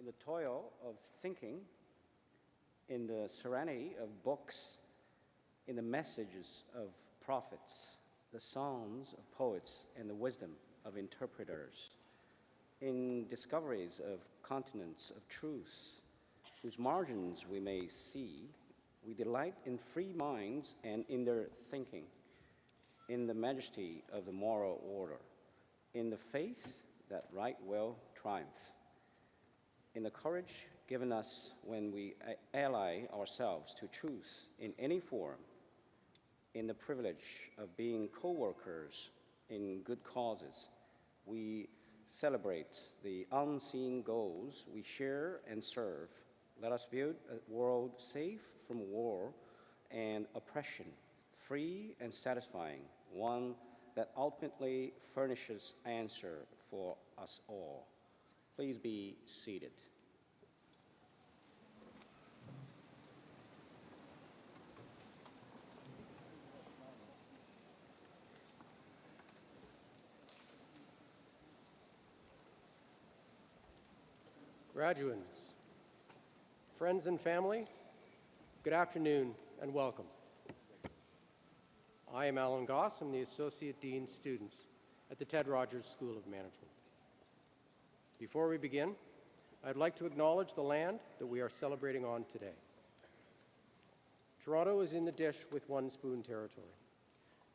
in the toil of thinking, in the serenity of books, in the messages of prophets, the songs of poets, and the wisdom of interpreters, in discoveries of continents of truth, whose margins we may see, we delight in free minds and in their thinking, in the majesty of the moral order, in the faith that right will triumph, in the courage given us when we ally ourselves to truth in any form, in the privilege of being co-workers in good causes. We celebrate the unseen goals we share and serve. Let us build a world safe from war and oppression, free and satisfying, one that ultimately furnishes answer for us all. Please be seated. Graduates, friends and family, good afternoon and welcome. I am Alan Goss. I'm the Associate Dean Students at the Ted Rogers School of Management. Before we begin, I'd like to acknowledge the land that we are celebrating on today. Toronto is in the Dish with One Spoon territory.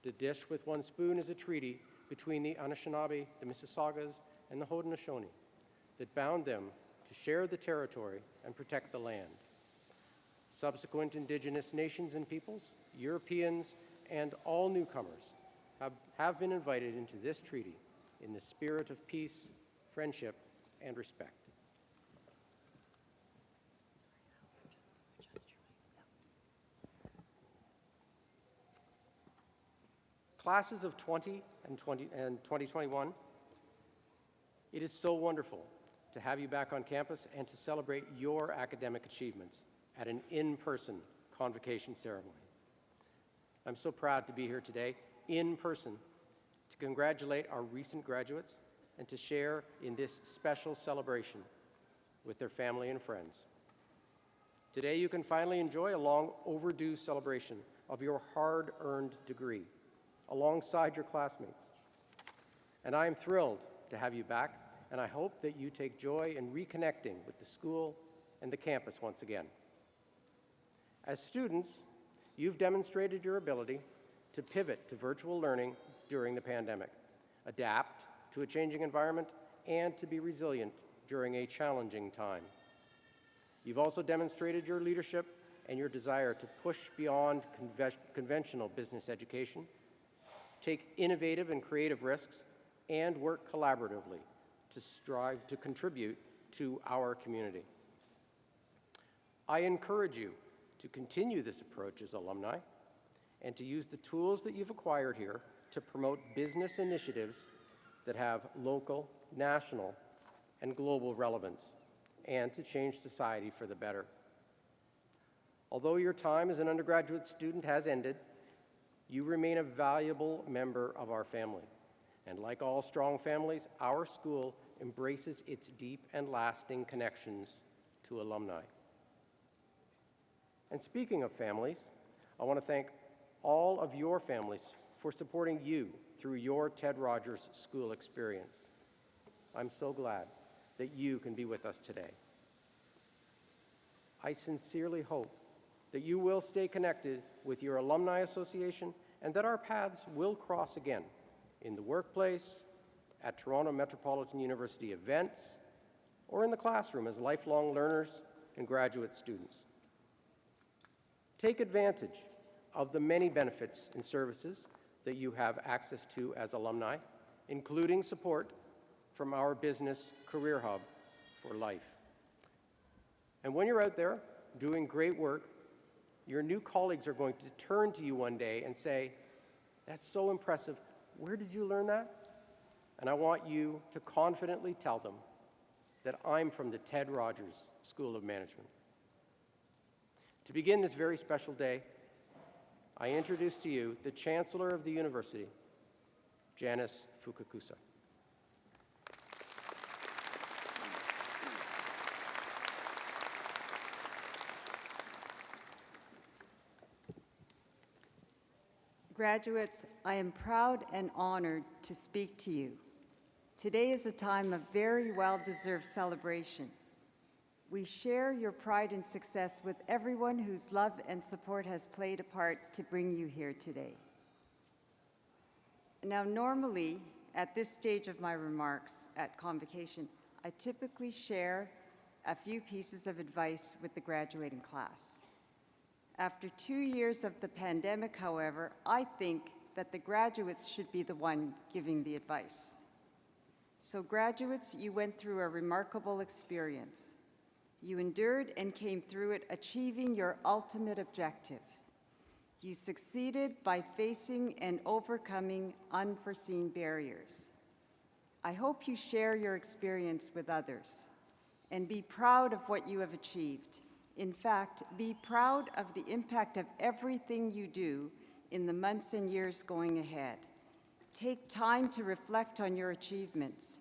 The Dish with One Spoon is a treaty between the Anishinaabe, the Mississaugas, and the Haudenosaunee that bound them to share the territory and protect the land. Subsequent Indigenous nations and peoples, Europeans, and all newcomers have been invited into this treaty in the spirit of peace, friendship, and respect. Classes of 2021, it is so wonderful to have you back on campus and to celebrate your academic achievements at an in-person convocation ceremony. I'm so proud to be here today, in person, to congratulate our recent graduates and to share in this special celebration with their family and friends. Today, you can finally enjoy a long overdue celebration of your hard-earned degree alongside your classmates. And I am thrilled to have you back, and I hope that you take joy in reconnecting with the school and the campus once again. As students, you've demonstrated your ability to pivot to virtual learning during the pandemic, adapt to a changing environment, and to be resilient during a challenging time. You've also demonstrated your leadership and your desire to push beyond conventional business education, take innovative and creative risks, and work collaboratively to strive to contribute to our community. I encourage you to continue this approach as alumni and to use the tools that you've acquired here to promote business initiatives that have local, national, and global relevance, and to change society for the better. Although your time as an undergraduate student has ended, you remain a valuable member of our family. And like all strong families, our school embraces its deep and lasting connections to alumni. And speaking of families, I want to thank all of your families for supporting you through your Ted Rogers School experience. I'm so glad that you can be with us today. I sincerely hope that you will stay connected with your alumni association and that our paths will cross again in the workplace, at Toronto Metropolitan University events, or in the classroom as lifelong learners and graduate students. Take advantage of the many benefits and services that you have access to as alumni, including support from our Business Career Hub for Life. And when you're out there doing great work, your new colleagues are going to turn to you one day and say, "That's so impressive. Where did you learn that?" And I want you to confidently tell them that I'm from the Ted Rogers School of Management. To begin this very special day, I introduce to you the Chancellor of the University, Janice Fukakusa. Graduates, I am proud and honored to speak to you. Today is a time of very well-deserved celebration. We share your pride and success with everyone whose love and support has played a part to bring you here today. Now, normally, at this stage of my remarks at Convocation, I typically share a few pieces of advice with the graduating class. After 2 years of the pandemic, however, I think that the graduates should be the one giving the advice. So graduates, you went through a remarkable experience. You endured and came through it, achieving your ultimate objective. You succeeded by facing and overcoming unforeseen barriers. I hope you share your experience with others and be proud of what you have achieved. In fact, be proud of the impact of everything you do in the months and years going ahead. Take time to reflect on your achievements.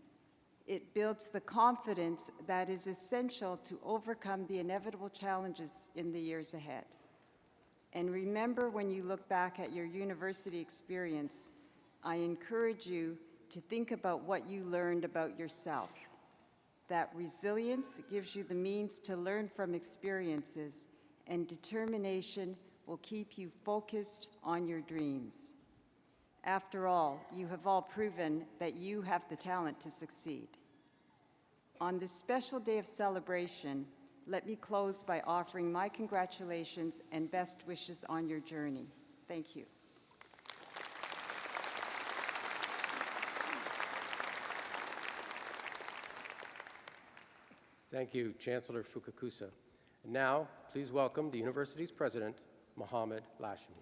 It builds the confidence that is essential to overcome the inevitable challenges in the years ahead. And remember, when you look back at your university experience, I encourage you to think about what you learned about yourself. That resilience gives you the means to learn from experiences, and determination will keep you focused on your dreams. After all, you have all proven that you have the talent to succeed. On this special day of celebration, let me close by offering my congratulations and best wishes on your journey. Thank you. Thank you, Chancellor Fukakusa. And now, please welcome the university's president, Mohammed Lashmi.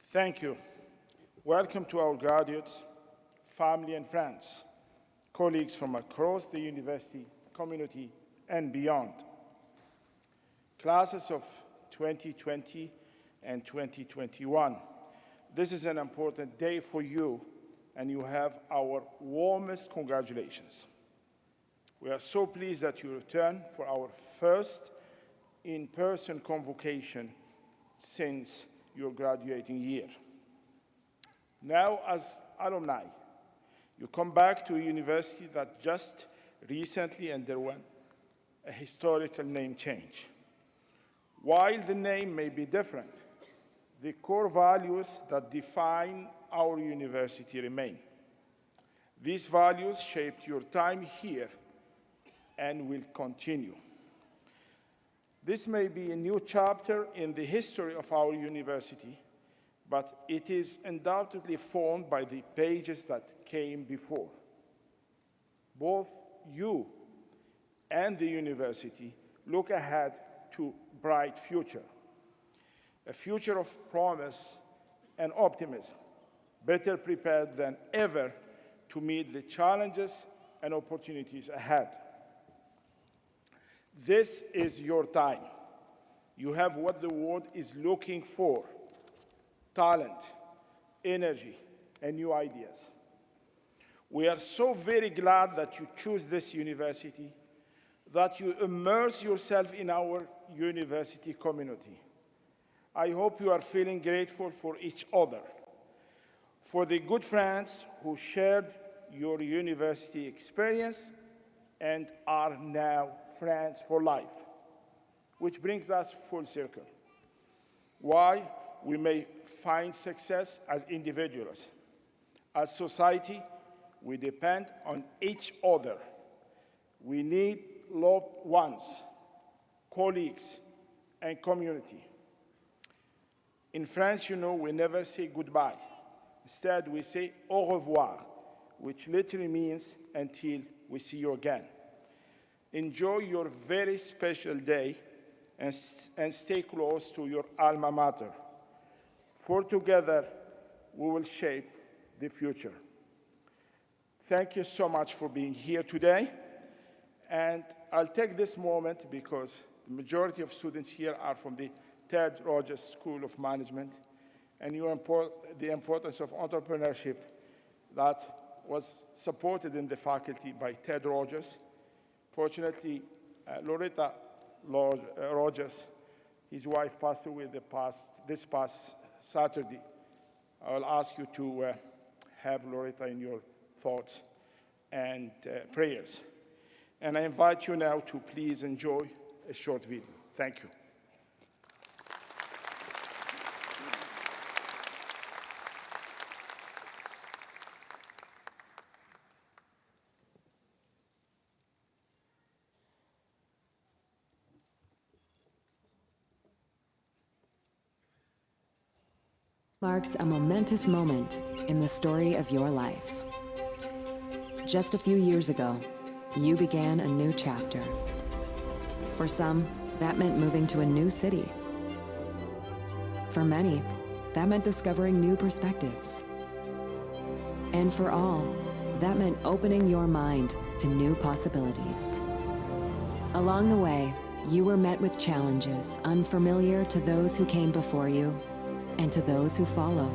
Thank you. Welcome to our graduates, family and friends, colleagues from across the university community and beyond. Classes of 2020 and 2021. This is an important day for you, and you have our warmest congratulations. We are so pleased that you returned for our first in-person convocation since your graduating year. Now, as alumni, you come back to a university that just recently underwent a historical name change. While the name may be different, the core values that define our university remain. These values shaped your time here and will continue. This may be a new chapter in the history of our university, but it is undoubtedly formed by the pages that came before. Both you and the university look ahead to a bright future. A future of promise and optimism, better prepared than ever to meet the challenges and opportunities ahead. This is your time. You have what the world is looking for: talent, energy, and new ideas. We are so very glad that you choose this university, that you immerse yourself in our university community. I hope you are feeling grateful for each other, for the good friends who shared your university experience and are now friends for life, which brings us full circle. Why we may find success as individuals. As society, we depend on each other. We need loved ones, colleagues, and community. In French, you know, we never say goodbye. Instead, we say au revoir, which literally means until we see you again. Enjoy your very special day and stay close to your alma mater. For together, we will shape the future. Thank you so much for being here today. And I'll take this moment because the majority of students here are from the Ted Rogers School of Management, and the importance of entrepreneurship that was supported in the faculty by Ted Rogers. Fortunately, Loretta Rogers, his wife, passed away this past Saturday. I will ask you to have Loretta in your thoughts and prayers. And I invite you now to please enjoy a short video. Thank you. Marks a momentous moment in the story of your life. Just a few years ago, you began a new chapter. For some, that meant moving to a new city. For many, that meant discovering new perspectives. And for all, that meant opening your mind to new possibilities. Along the way, you were met with challenges unfamiliar to those who came before you and to those who follow.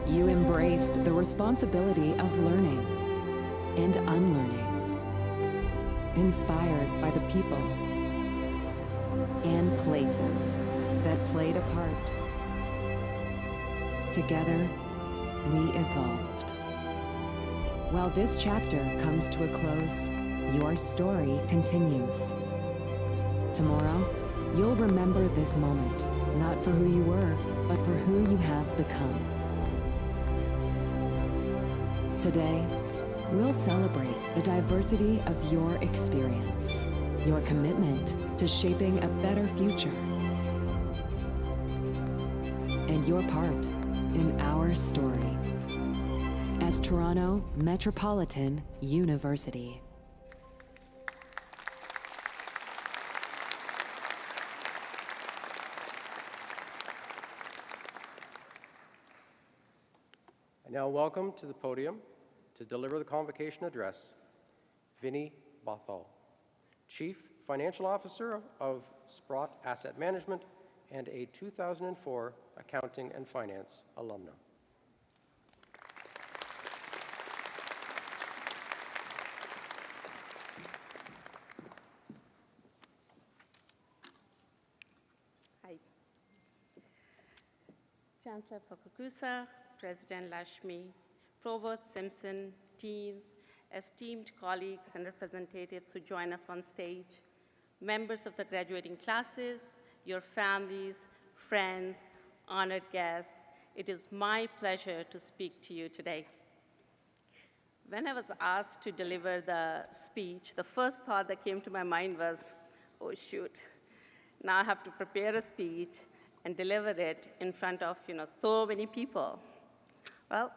You embraced the responsibility of learning and unlearning, inspired by the people and places that played a part. Together, we evolved. While this chapter comes to a close, your story continues. Tomorrow, you'll remember this moment, not for who you were, but for who you have become. Today, we'll celebrate the diversity of your experience, your commitment to shaping a better future, and your part in our story as Toronto Metropolitan University. I now welcome to the podium to deliver the convocation address, Vinnie Bothall, Chief Financial Officer of Sprott Asset Management and a 2004 Accounting and Finance alumna. Hi. Chancellor Fukakusa, President Lashmi, Provost Simpson, deans, esteemed colleagues and representatives who join us on stage, members of the graduating classes, your families, friends, honored guests, it is my pleasure to speak to you today. When I was asked to deliver the speech, the first thought that came to my mind was, oh shoot, now I have to prepare a speech and deliver it in front of so many people. Well,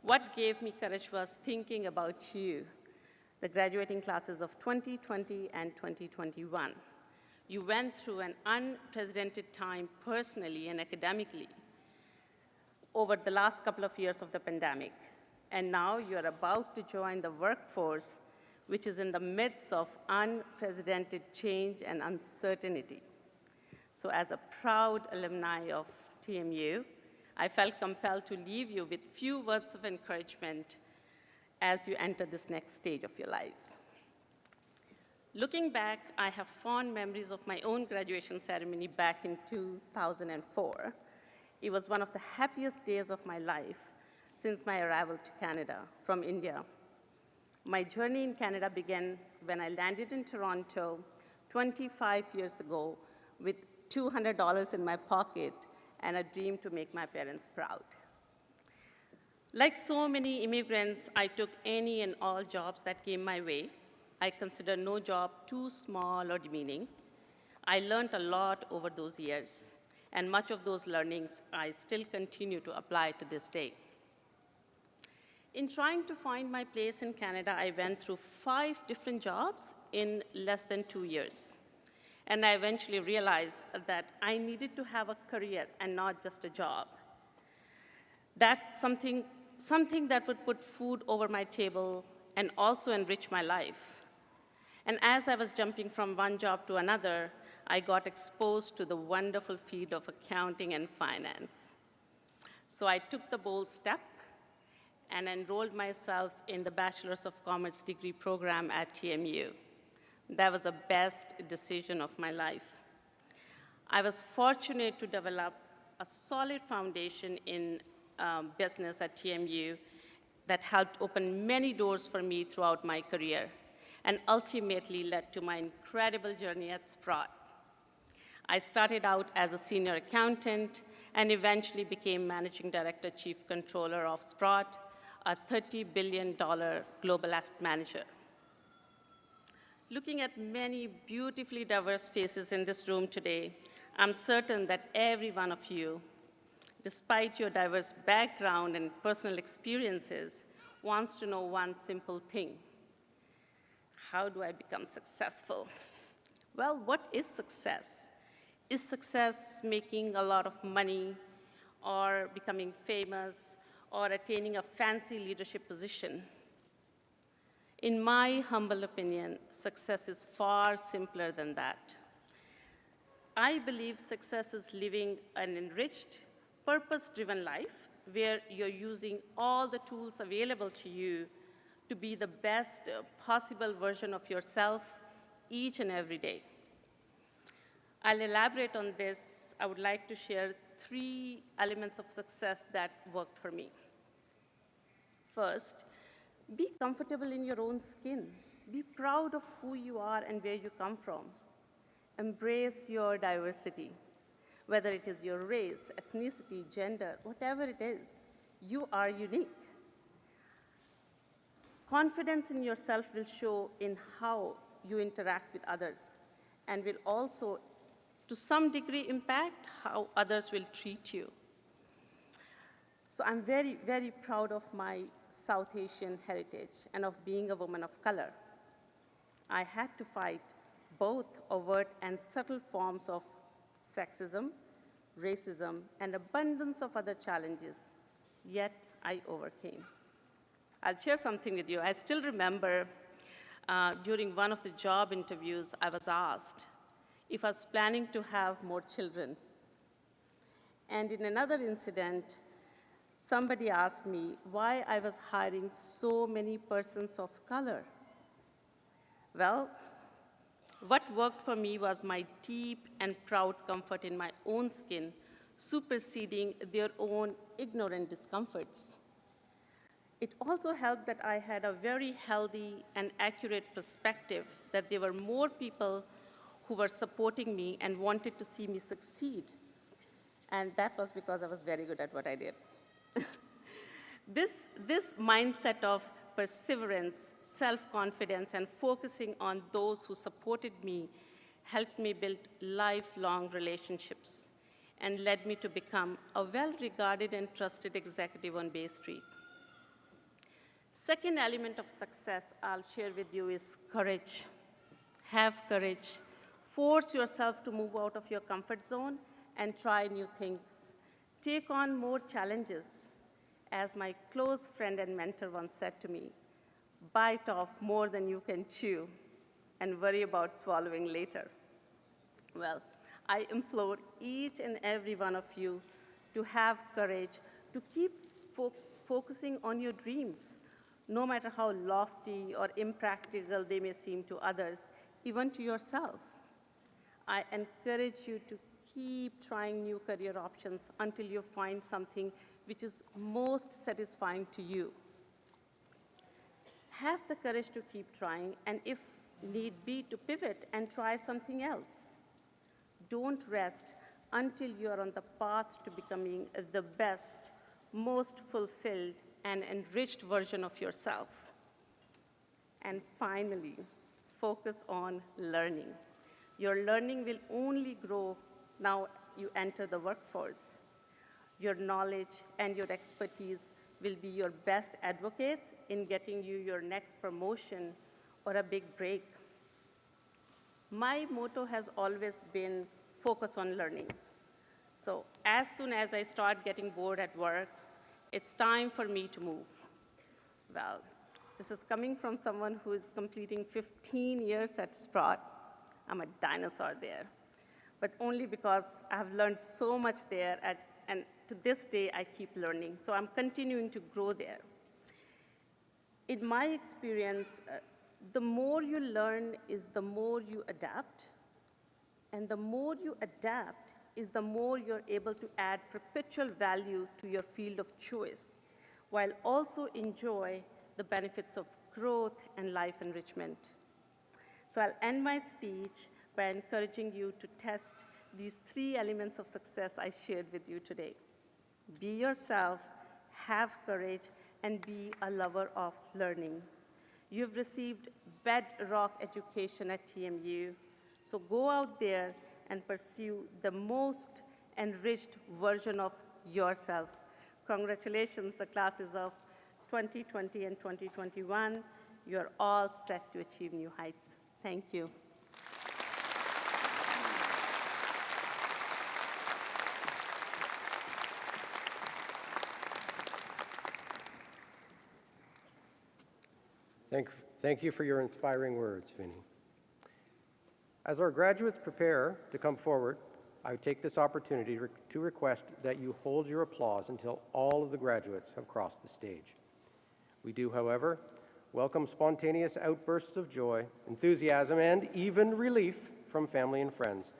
what gave me courage was thinking about you, the graduating classes of 2020 and 2021. You went through an unprecedented time personally and academically over the last couple of years of the pandemic. And now you're about to join the workforce, which is in the midst of unprecedented change and uncertainty. So as a proud alumni of TMU, I felt compelled to leave you with few words of encouragement as you enter this next stage of your lives. Looking back, I have fond memories of my own graduation ceremony back in 2004. It was one of the happiest days of my life since my arrival to Canada from India. My journey in Canada began when I landed in Toronto 25 years ago with $200 in my pocket and a dream to make my parents proud. Like so many immigrants, I took any and all jobs that came my way. I considered no job too small or demeaning. I learned a lot over those years, and much of those learnings I still continue to apply to this day. In trying to find my place in Canada, I went through 5 different jobs in less than 2 years. And I eventually realized that I needed to have a career and not just a job. That's something that would put food over my table and also enrich my life. And as I was jumping from one job to another, I got exposed to the wonderful field of accounting and finance. So I took the bold step and enrolled myself in the Bachelor's of Commerce degree program at TMU. That was the best decision of my life. I was fortunate to develop a solid foundation in business at TMU that helped open many doors for me throughout my career and ultimately led to my incredible journey at Sprott. I started out as a senior accountant and eventually became managing director, chief controller of Sprott, a $30 billion global asset manager. Looking at many beautifully diverse faces in this room today, I'm certain that every one of you, despite your diverse background and personal experiences, wants to know one simple thing. How do I become successful? Well, what is success? Is success making a lot of money or becoming famous or attaining a fancy leadership position? In my humble opinion, success is far simpler than that. I believe success is living an enriched, purpose-driven life where you're using all the tools available to you to be the best possible version of yourself each and every day. I'll elaborate on this. I would like to share 3 elements of success that worked for me. First, be comfortable in your own skin. Be proud of who you are and where you come from. Embrace your diversity, whether it is your race, ethnicity, gender, whatever it is, you are unique. Confidence in yourself will show in how you interact with others and will also, to some degree, impact how others will treat you. So I'm very, very proud of my South Asian heritage and of being a woman of color. I had to fight both overt and subtle forms of sexism, racism, and abundance of other challenges, yet I overcame. I'll share something with you. I still remember during one of the job interviews, I was asked if I was planning to have more children. And in another incident, somebody asked me why I was hiring so many persons of color. Well, what worked for me was my deep and proud comfort in my own skin, superseding their own ignorant discomforts. It also helped that I had a very healthy and accurate perspective that there were more people who were supporting me and wanted to see me succeed. And that was because I was very good at what I did. This mindset of perseverance, self-confidence, and focusing on those who supported me helped me build lifelong relationships and led me to become a well-regarded and trusted executive on Bay Street. Second element of success I'll share with you is courage. Have courage. Force yourself to move out of your comfort zone and try new things. Take on more challenges. As my close friend and mentor once said to me, bite off more than you can chew and worry about swallowing later. Well, I implore each and every one of you to have courage, to keep focusing on your dreams, no matter how lofty or impractical they may seem to others, even to yourself. I encourage you to keep trying new career options until you find something which is most satisfying to you. Have the courage to keep trying, and if need be, to pivot and try something else. Don't rest until you are on the path to becoming the best, most fulfilled, and enriched version of yourself. And finally, focus on learning. Your learning will only grow now you enter the workforce. Your knowledge and your expertise will be your best advocates in getting you your next promotion or a big break. My motto has always been focus on learning. So as soon as I start getting bored at work, it's time for me to move. Well, this is coming from someone who is completing 15 years at Sprott. I'm a dinosaur there, but only because I've learned so much there, and to this day, I keep learning. So I'm continuing to grow there. In my experience, the more you learn is the more you adapt, and the more you adapt is the more you're able to add perpetual value to your field of choice, while also enjoy the benefits of growth and life enrichment. So I'll end my speech by encouraging you to test these 3 elements of success I shared with you today. Be yourself, have courage, and be a lover of learning. You've received bedrock education at TMU, so go out there and pursue the most enriched version of yourself. Congratulations, the classes of 2020 and 2021. You're all set to achieve new heights. Thank you. Thank you for your inspiring words, Vinny. As our graduates prepare to come forward, I would take this opportunity to request that you hold your applause until all of the graduates have crossed the stage. We do, however, welcome spontaneous outbursts of joy, enthusiasm, and even relief from family and friends.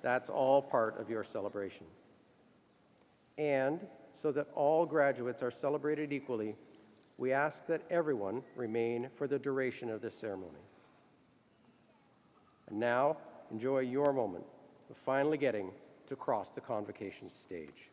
That's all part of your celebration. And so that all graduates are celebrated equally, we ask that everyone remain for the duration of this ceremony. And now, enjoy your moment of finally getting to cross the Convocation stage.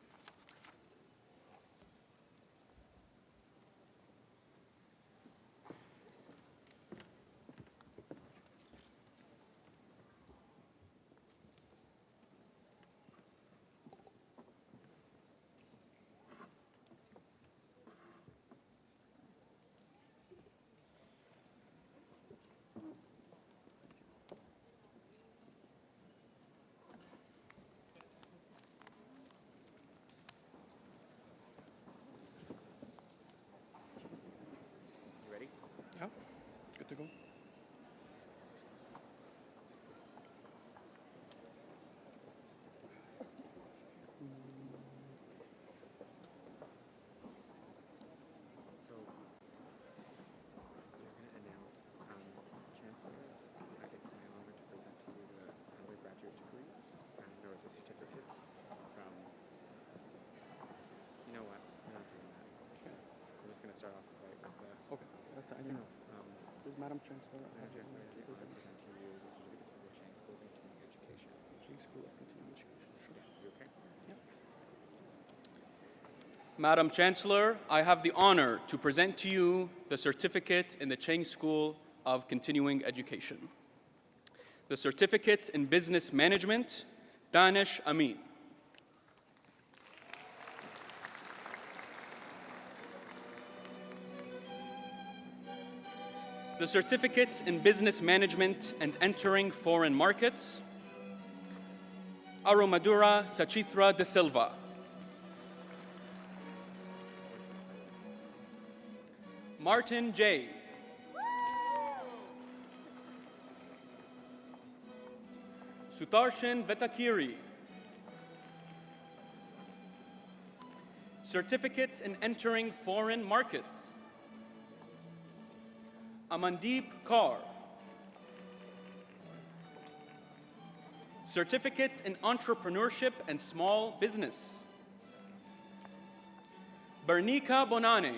Yeah, good to go. So, you're going to announce Chancellor. It's my honor to present to you the undergraduate degrees or the certificates from. You know what? We're not doing that. Okay. I'm just going to start off right with the. Okay, that's I know. This is Madam Chancellor. Madam Chancellor, I present to you the certificates for the Chang School of Continuing Education. Chang School of Continuing Education. Sure. Yeah, you okay? Yeah. Madam Chancellor, I have the honor to present to you the certificate in the Chang School of Continuing Education. The certificate in Business Management, Danish Amin. The certificate in Business Management and Entering Foreign Markets, Aromadura Sachithra de Silva. Martin J. Sutarshan Vetakiri. Certificate in Entering Foreign Markets, Amandeep Kaur. Certificate in Entrepreneurship and Small Business, Bernica Bonane.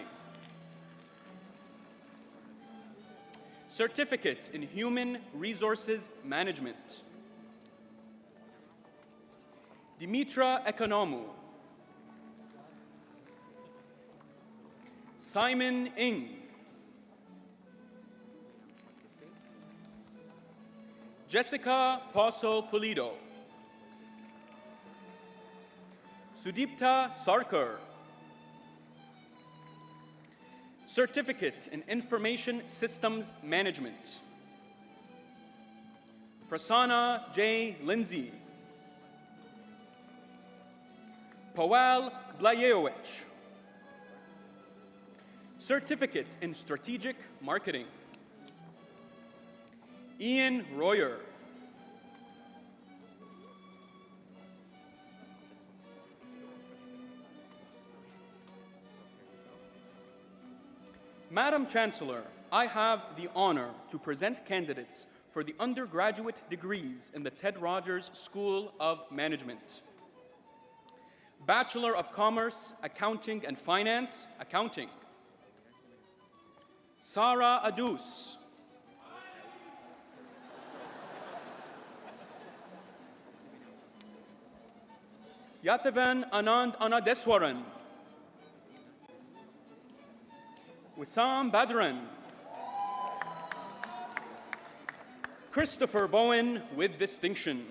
Certificate in Human Resources Management, Dimitra Economou. Simon Ng. Jessica Poso Pulido. Sudipta Sarkar. Certificate in Information Systems Management, Prasanna J. Lindsay. Pawal Blajewicz. Certificate in Strategic Marketing, Ian Royer. Madam Chancellor, I have the honor to present candidates for the undergraduate degrees in the Ted Rogers School of Management. Bachelor of Commerce, Accounting and Finance, Accounting. Sara Adus. Yatavan Anand Anadeswaran. Wissam Badran. Christopher Bowen with distinction.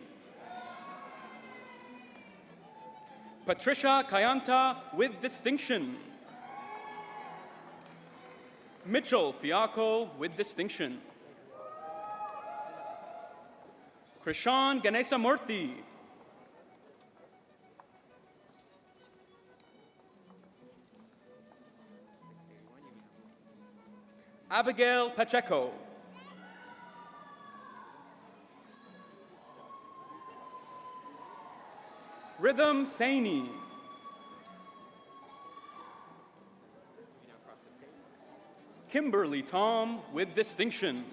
Patricia Kayanta with distinction. Mitchell Fiacco with distinction. Krishan Ganesamurthy. Abigail Pacheco. Rhythm Saini. Kimberly Tom with distinction.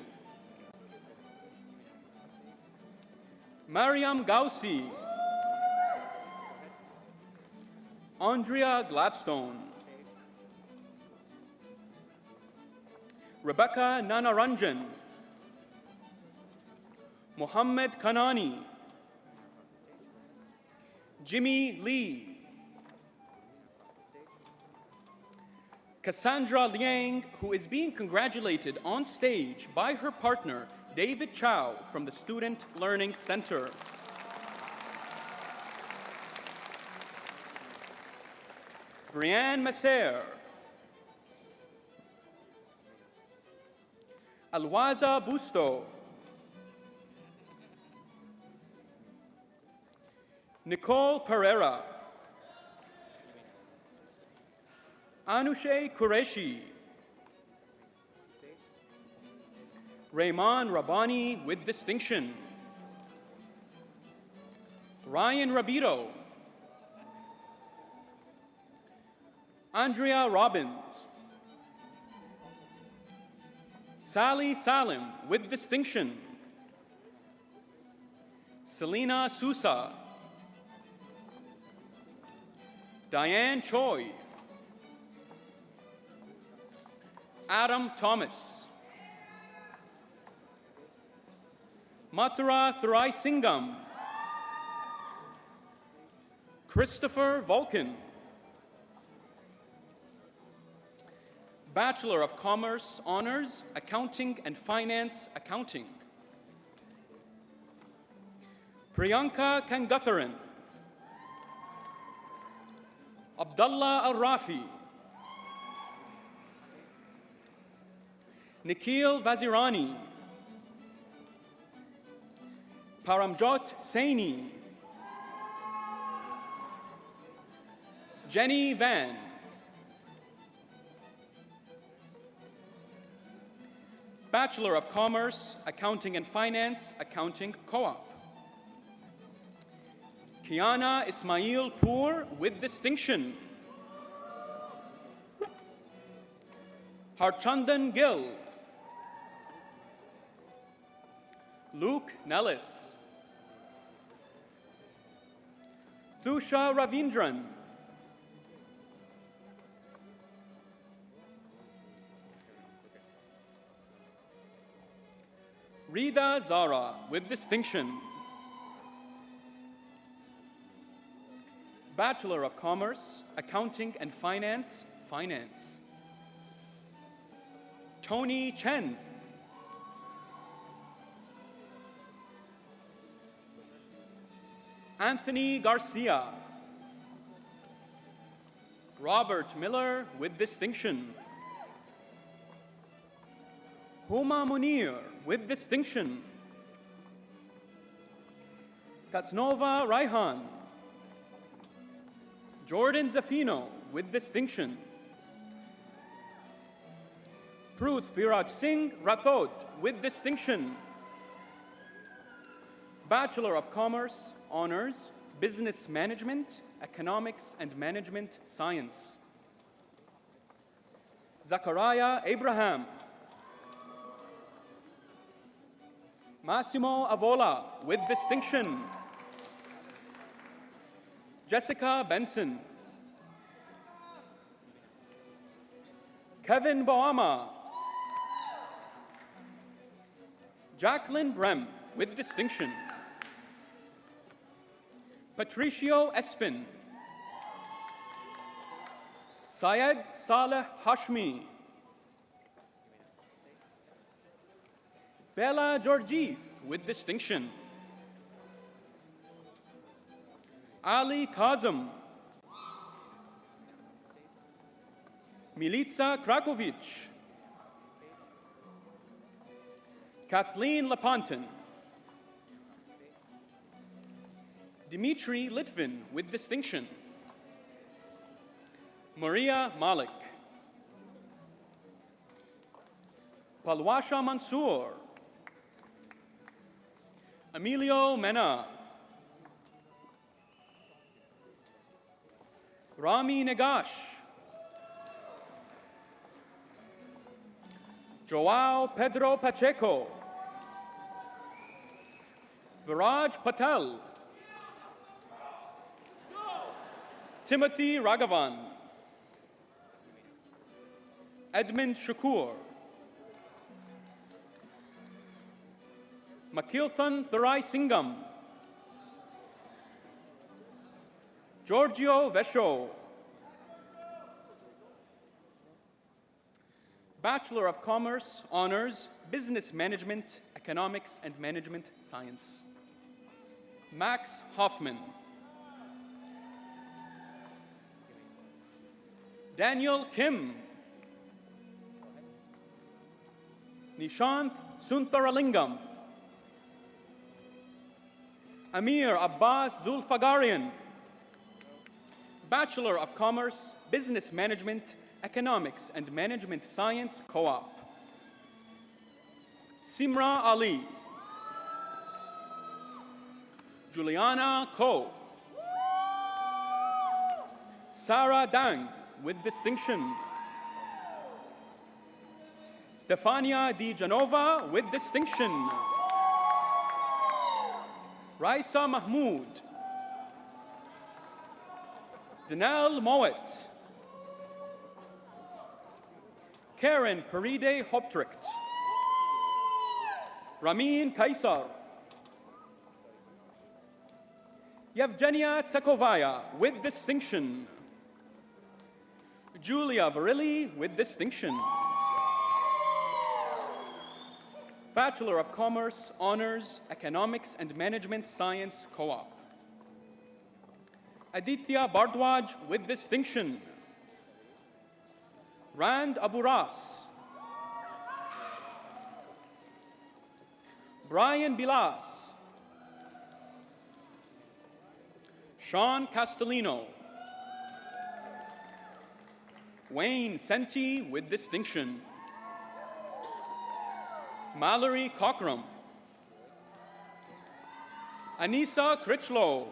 Mariam Gausi. Andrea Gladstone. Rebecca Nanaranjan. Mohammed Kanani. Jimmy Lee. Cassandra Liang, who is being congratulated on stage by her partner, David Chow, from the Student Learning Center. Brianne Messer. Alwaza Busto. Nicole Pereira. Anushe Qureshi. Rayman Rabani with distinction. Ryan Rabito. Andrea Robbins. Sally Salim with distinction. Selena Sousa. Diane Choi. Adam Thomas. Mathura Thurai Singham. Christopher Vulcan. Bachelor of Commerce Honors, Accounting and Finance, Accounting. Priyanka Kangatharan. Abdullah Al-Rafi. Nikhil Vazirani. Paramjot Saini. Jenny Van. Bachelor of Commerce, Accounting and Finance, Accounting Co-op. Kiana Ismail Poor with distinction. Harchandan Gill. Luke Nellis. Thusha Ravindran. Rida Zara with distinction. Bachelor of Commerce, Accounting and Finance, Finance. Tony Chen. Anthony Garcia. Robert Miller with distinction. Huma Munir with distinction. Tasnova Raihan. Jordan Zafino with distinction. Pruth Viraj Singh Rathod with distinction. Bachelor of Commerce, Honors, Business Management, Economics and Management Science. Zachariah Abraham. Massimo Avola with distinction. Jessica Benson. Kevin Boama. Jacqueline Brem with distinction. Patricio Espin. Syed Saleh Hashmi. Bella Georgiev with distinction. Ali Kazem. Milica Krakovic. Kathleen Lepontin. Dimitri Litvin with distinction. Maria Malik. Palwasha Mansour. Emilio Mena. Rami Negash. Joao Pedro Pacheco. Viraj Patel. Timothy Raghavan. Edmund Shakur. Makilthan Thurai Singham. Giorgio Vesho. Bachelor of Commerce, Honors, Business Management, Economics and Management Science. Max Hoffman. Daniel Kim. Nishant Suntaralingam. Amir Abbas Zulfagarian. Bachelor of Commerce, Business Management, Economics and Management Science Co-op. Simra Ali. Juliana Ko. Sarah Dang with distinction. Stefania Di Genova with distinction. Raisa Mahmood. Danelle Mowat. Karen Paride Hoptricht. Ramin Kaisar. Yevgenia Tsekovaya with distinction. Julia Varilli with distinction. Bachelor of Commerce, Honors, Economics and Management Science Co-op. Aditya Bardwaj with distinction. Rand Aburas. Brian Bilas. Sean Castellino. Wayne Senti with distinction. Mallory Cockram. Anissa Critchlow.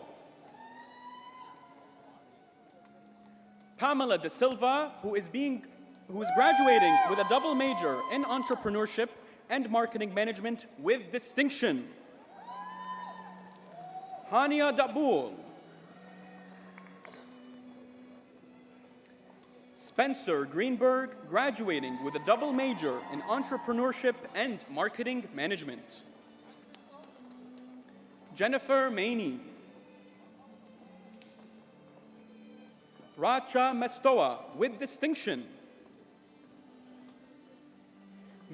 Pamela De Silva, who is graduating with a double major in entrepreneurship and marketing management with distinction. Hania Dabul. Spencer Greenberg, graduating with a double major in entrepreneurship and marketing management. Jennifer Maney. Racha Mestoa with distinction.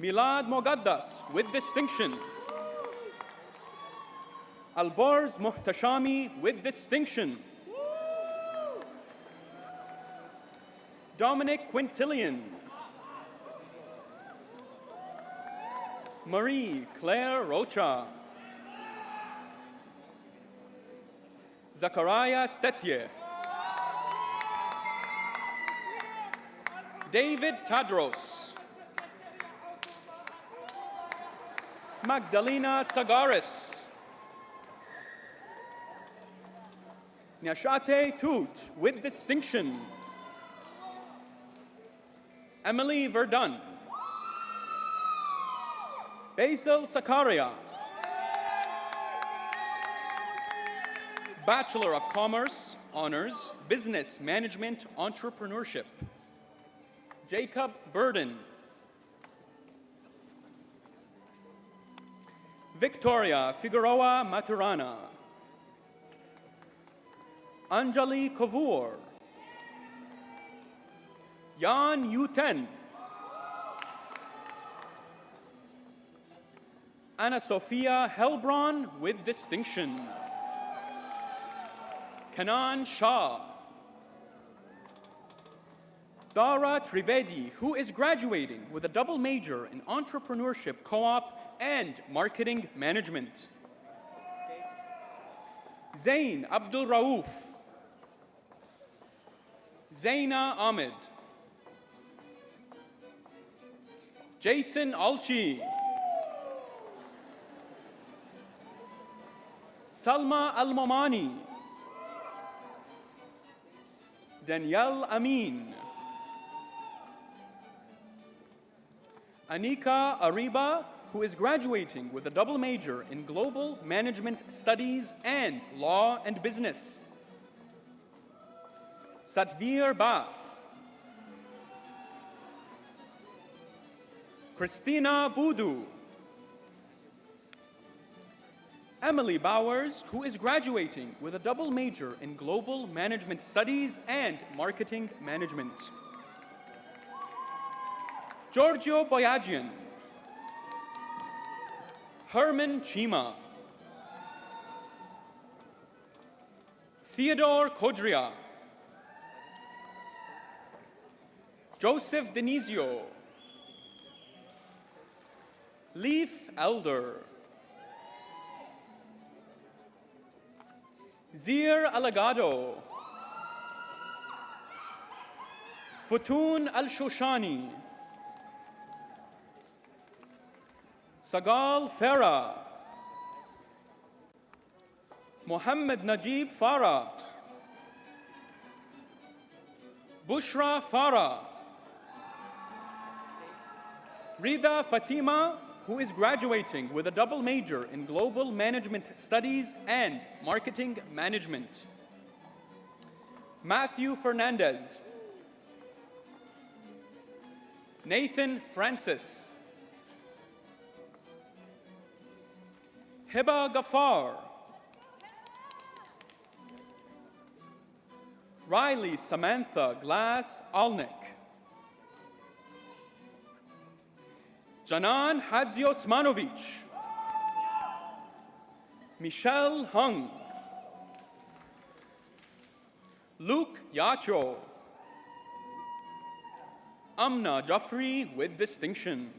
Milad Mogaddas with distinction. Alborz Muhtashami with distinction. Dominic Quintillion. Marie Claire Rocha. Zachariah Stetier. David Tadros. Magdalena Tsagaris. Nyashate Toot with distinction. Emily Verdun. Basil Sakaria. Bachelor of Commerce, Honors, Business Management, Entrepreneurship. Jacob Burden. Victoria Figueroa Maturana. Anjali Kavur. Yan Yuten. Anna Sophia Helbron with distinction. Kanan Shah. Dara Trivedi, who is graduating with a double major in Entrepreneurship Co-op and Marketing Management. Zain Abdul Rauf. Zaina Ahmed. Jason Alchi. Salma Al-Momani. Danielle Amin. Anika Ariba, who is graduating with a double major in Global Management Studies and Law and Business. Satvir Bath. Christina Budu. Emily Bowers, who is graduating with a double major in Global Management Studies and Marketing Management. Giorgio Boyajian. Herman Chima. Theodore Kodria. Joseph Denizio. Leaf Elder. Zir Alagado. Futun Al-Shoshani. Sagal Farah. Mohammed Najib Farah. Bushra Farah. Rida Fatima, who is graduating with a double major in Global Management Studies and Marketing Management. Matthew Fernandez. Nathan Francis. Hiba Ghaffar. Riley Samantha Glass Alnick. Janan Hadziosmanovic. Michelle Hung. Luke Yacho. Amna Jaffrey with distinction.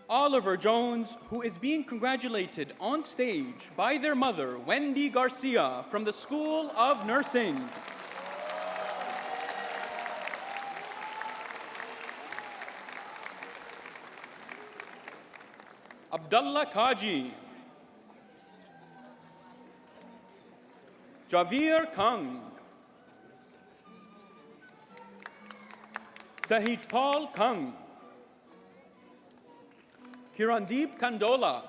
Oliver Jones, who is being congratulated on stage by their mother, Wendy Garcia, from the School of Nursing. Abdullah Kaji. Javeer Kang. Sahij Paul Kang. Kirandeep Kandola.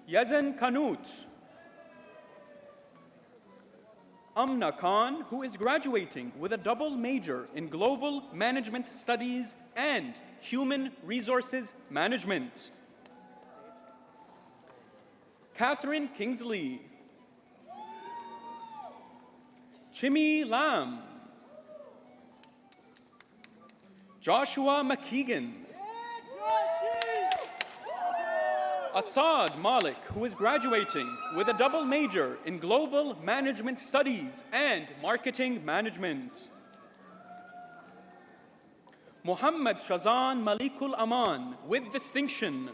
Yazen Kanut. Amna Khan, who is graduating with a double major in Global Management Studies and Human Resources Management. Catherine Kingsley. Chimmy Lam. Joshua McKeegan. Assad Malik, who is graduating with a double major in Global Management Studies and Marketing Management. Muhammad Shazan Malikul Aman with distinction.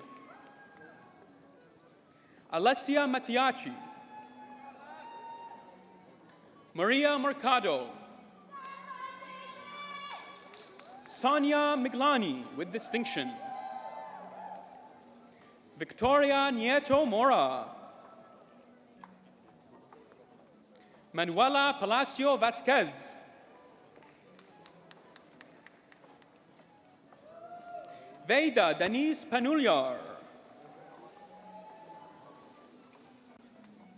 Alessia Mattiaci. Maria Mercado. Sonia Miglani with distinction. Victoria Nieto Mora. Manuela Palacio Vasquez. Veda Denise Panulyar.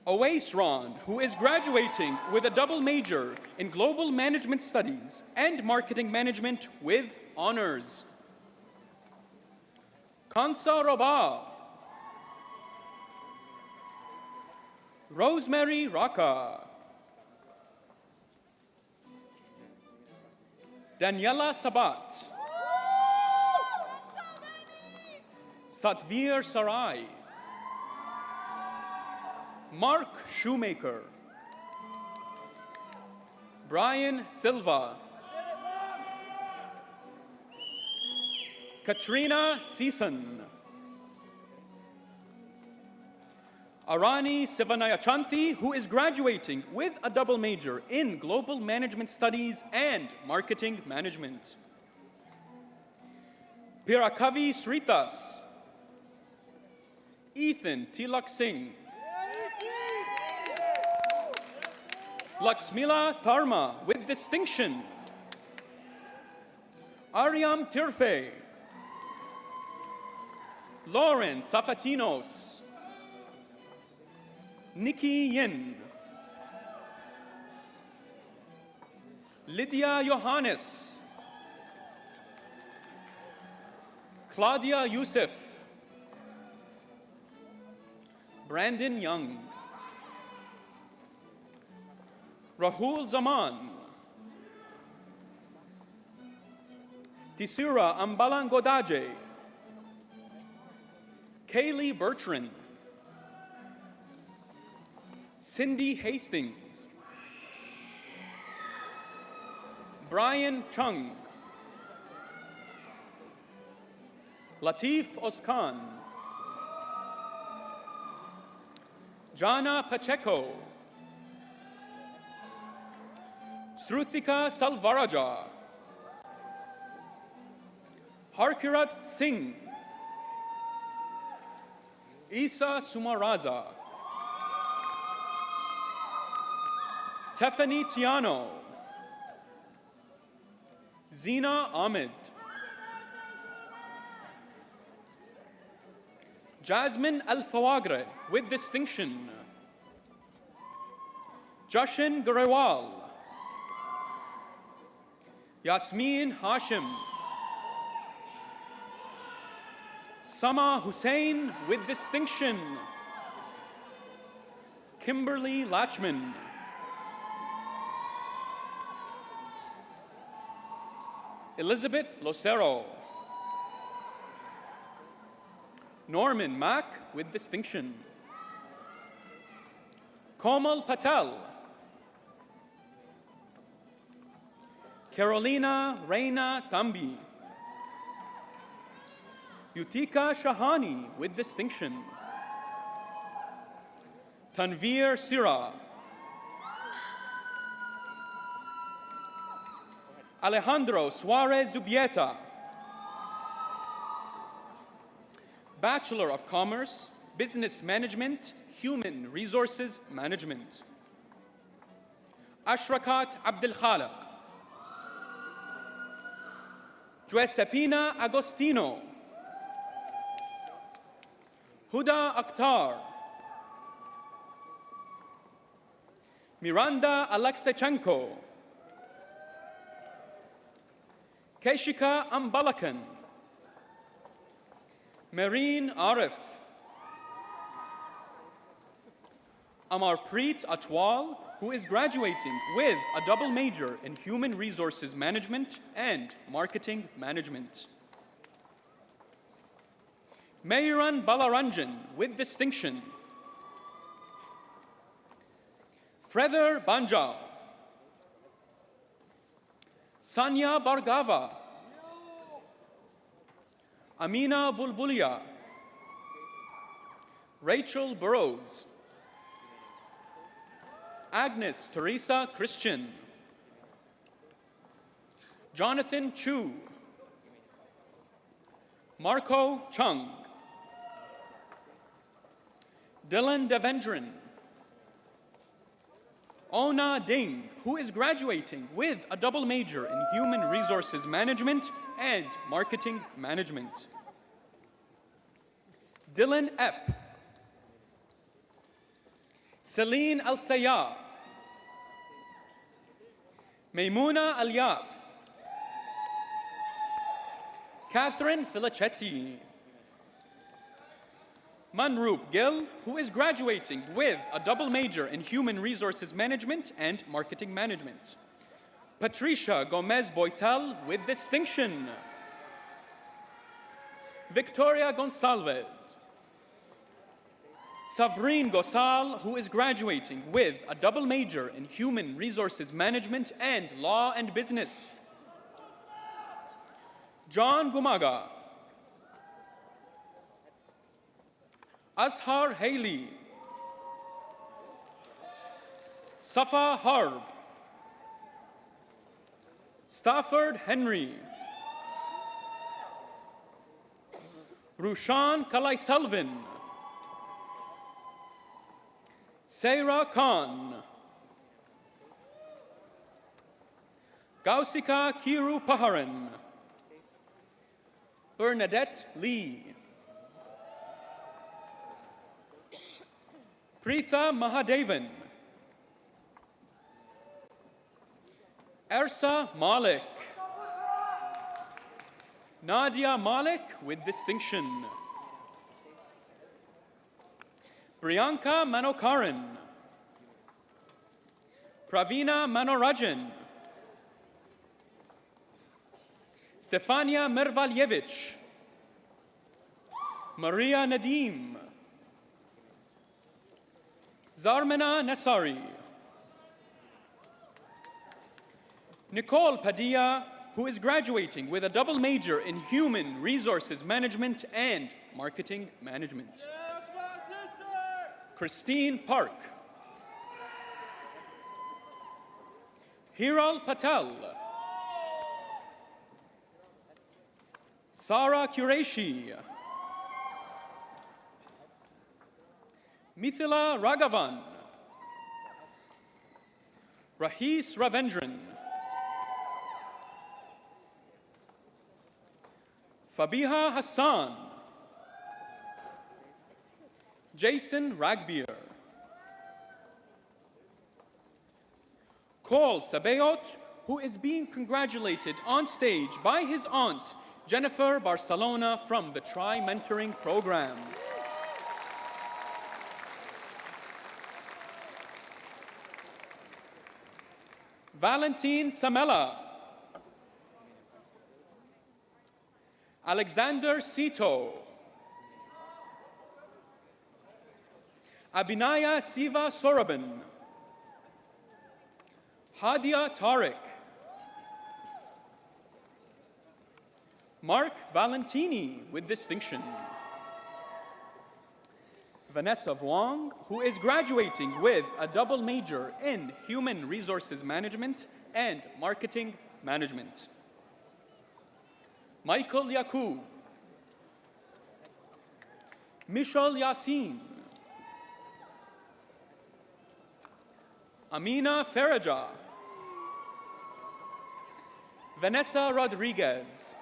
Awais Ron, who is graduating with a double major in Global Management Studies and Marketing Management with honors. Kansa Robab. Rosemary Raka. Daniela Sabat. Satvir Sarai. Mark Shoemaker. Brian Silva. Katrina Season. Arani Sivanayachanti, who is graduating with a double major in Global Management Studies and Marketing Management. Pirakavi Sritas. Ethan Tilak Singh. Laxmila Tarma with distinction. Aryam Tirfe. Lauren Safatinos. Nikki Yin. Lydia Johannes. Claudia Youssef. Brandon Young. Rahul Zaman. Tisura Ambalangodaje. Kaylee Bertrand. Cindy Hastings. Brian Chung. Latif Oskan. Jana Pacheco. Srutika Salvaraja. Harkirat Singh. Isa Sumaraza. Tiffany Tiano. Zina Ahmed. Jasmine Al-Fawagre with distinction. Jashin Garewal. Yasmin Hashim. Sama Hussain with distinction. Kimberly Lachman. Elizabeth Lucero. Norman Mack with distinction. Komal Patel. Carolina Reina Tambi. Yutika Shahani with distinction. Tanvir Sira. Alejandro Suarez Zubieta. Bachelor of Commerce, Business Management, Human Resources Management. Ashrakat Abdel Khalaq. Giuseppina Agostino. Huda Akhtar. Miranda Alexechenko. Keshika Ambalakan. Marine Arif. Amarpreet Atwal, who is graduating with a double major in Human Resources Management and Marketing Management. Mayuran Balaranjan with distinction. Fredder Banjal. Sanya Bargava. Amina Bulbulia. Rachel Burrows. Agnes Teresa Christian. Jonathan Chu. Marco Chung. Dylan Devendran. Ona Ding, who is graduating with a double major in Human Resources Management and Marketing Management. Dylan Epp. Celine Al-Sayah. Maimouna Alias. Catherine Filicetti. Manroop Gill, who is graduating with a double major in Human Resources Management and Marketing Management. Patricia Gomez Boitel with distinction. Victoria Gonçalves. Savrine Gosal, who is graduating with a double major in Human Resources Management and Law and Business. John Gumaga. Azhar Haley. Safa Harb. Stafford Henry. Rushan Kalai-Selvin. Sarah Khan. Gausika Kiru Paharan. Bernadette Lee. Preetha Mahadevan. Ersa Malik. Nadia Malik with distinction. Priyanka Manokaran. Pravina Manorajan. Stefania Mervalyevich. Maria Nadim. Zarmena Nasari. Nicole Padilla, who is graduating with a double major in Human Resources Management and Marketing Management. Christine Park. Hiral Patel. Sara Qureshi. Mithila Raghavan. Rahis Ravendran. Fabiha Hassan. Jason Ragbier. Cole Sabayot, who is being congratulated on stage by his aunt, Jennifer Barcelona, from the Tri-Mentoring Program. Valentine Samela. Alexander Sito. Abhinaya Siva Soraban. Hadia Tariq. Mark Valentini with distinction. Vanessa Vuong, who is graduating with a double major in Human Resources Management and Marketing Management. Michael Yacoub. Michal Yassin. Amina Faraja. Vanessa Rodriguez.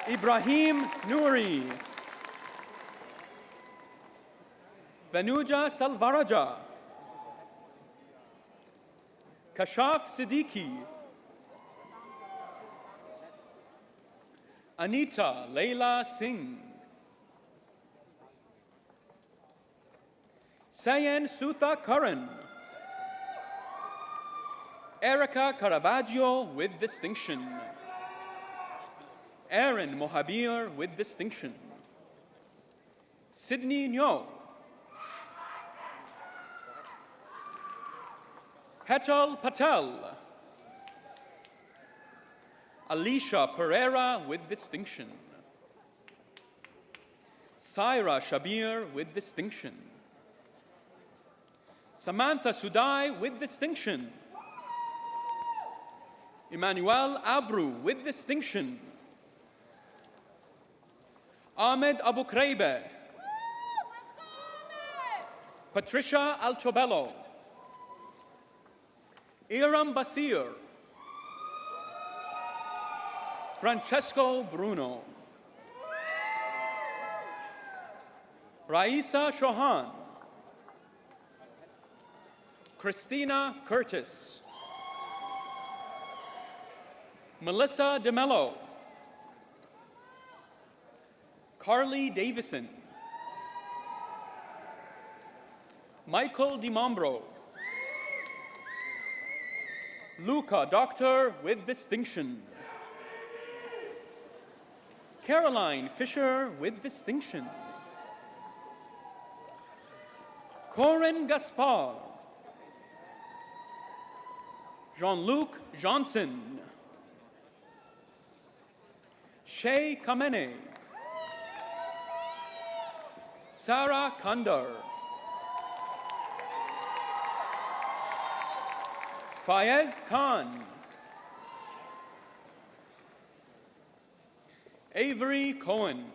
Ibrahim Nouri. Vanuja Salvaraja. Kashaf Siddiqui. Anita Leila Singh. Sayan Sutha Karan. Erica Caravaggio with distinction. Aaron Mohabir with distinction. Sydney Nyo. Hetal Patel. Alicia Pereira with distinction. Saira Shabir with distinction. Samantha Sudai with distinction. Emmanuel Abru with distinction. Ahmed Abu Kraibe. Patricia Altobello. Iram Basir. Francesco Bruno. Raisa Shohan. Christina Curtis. Melissa DeMello. Carly Davison. Michael DiMambro. Luca, Doctor with Distinction. Caroline Fisher with Distinction. Corinne Gaspar. Jean-Luc Johnson. Shay Kamene. Sarah Kandar. Fayez Khan. Avery Cohen.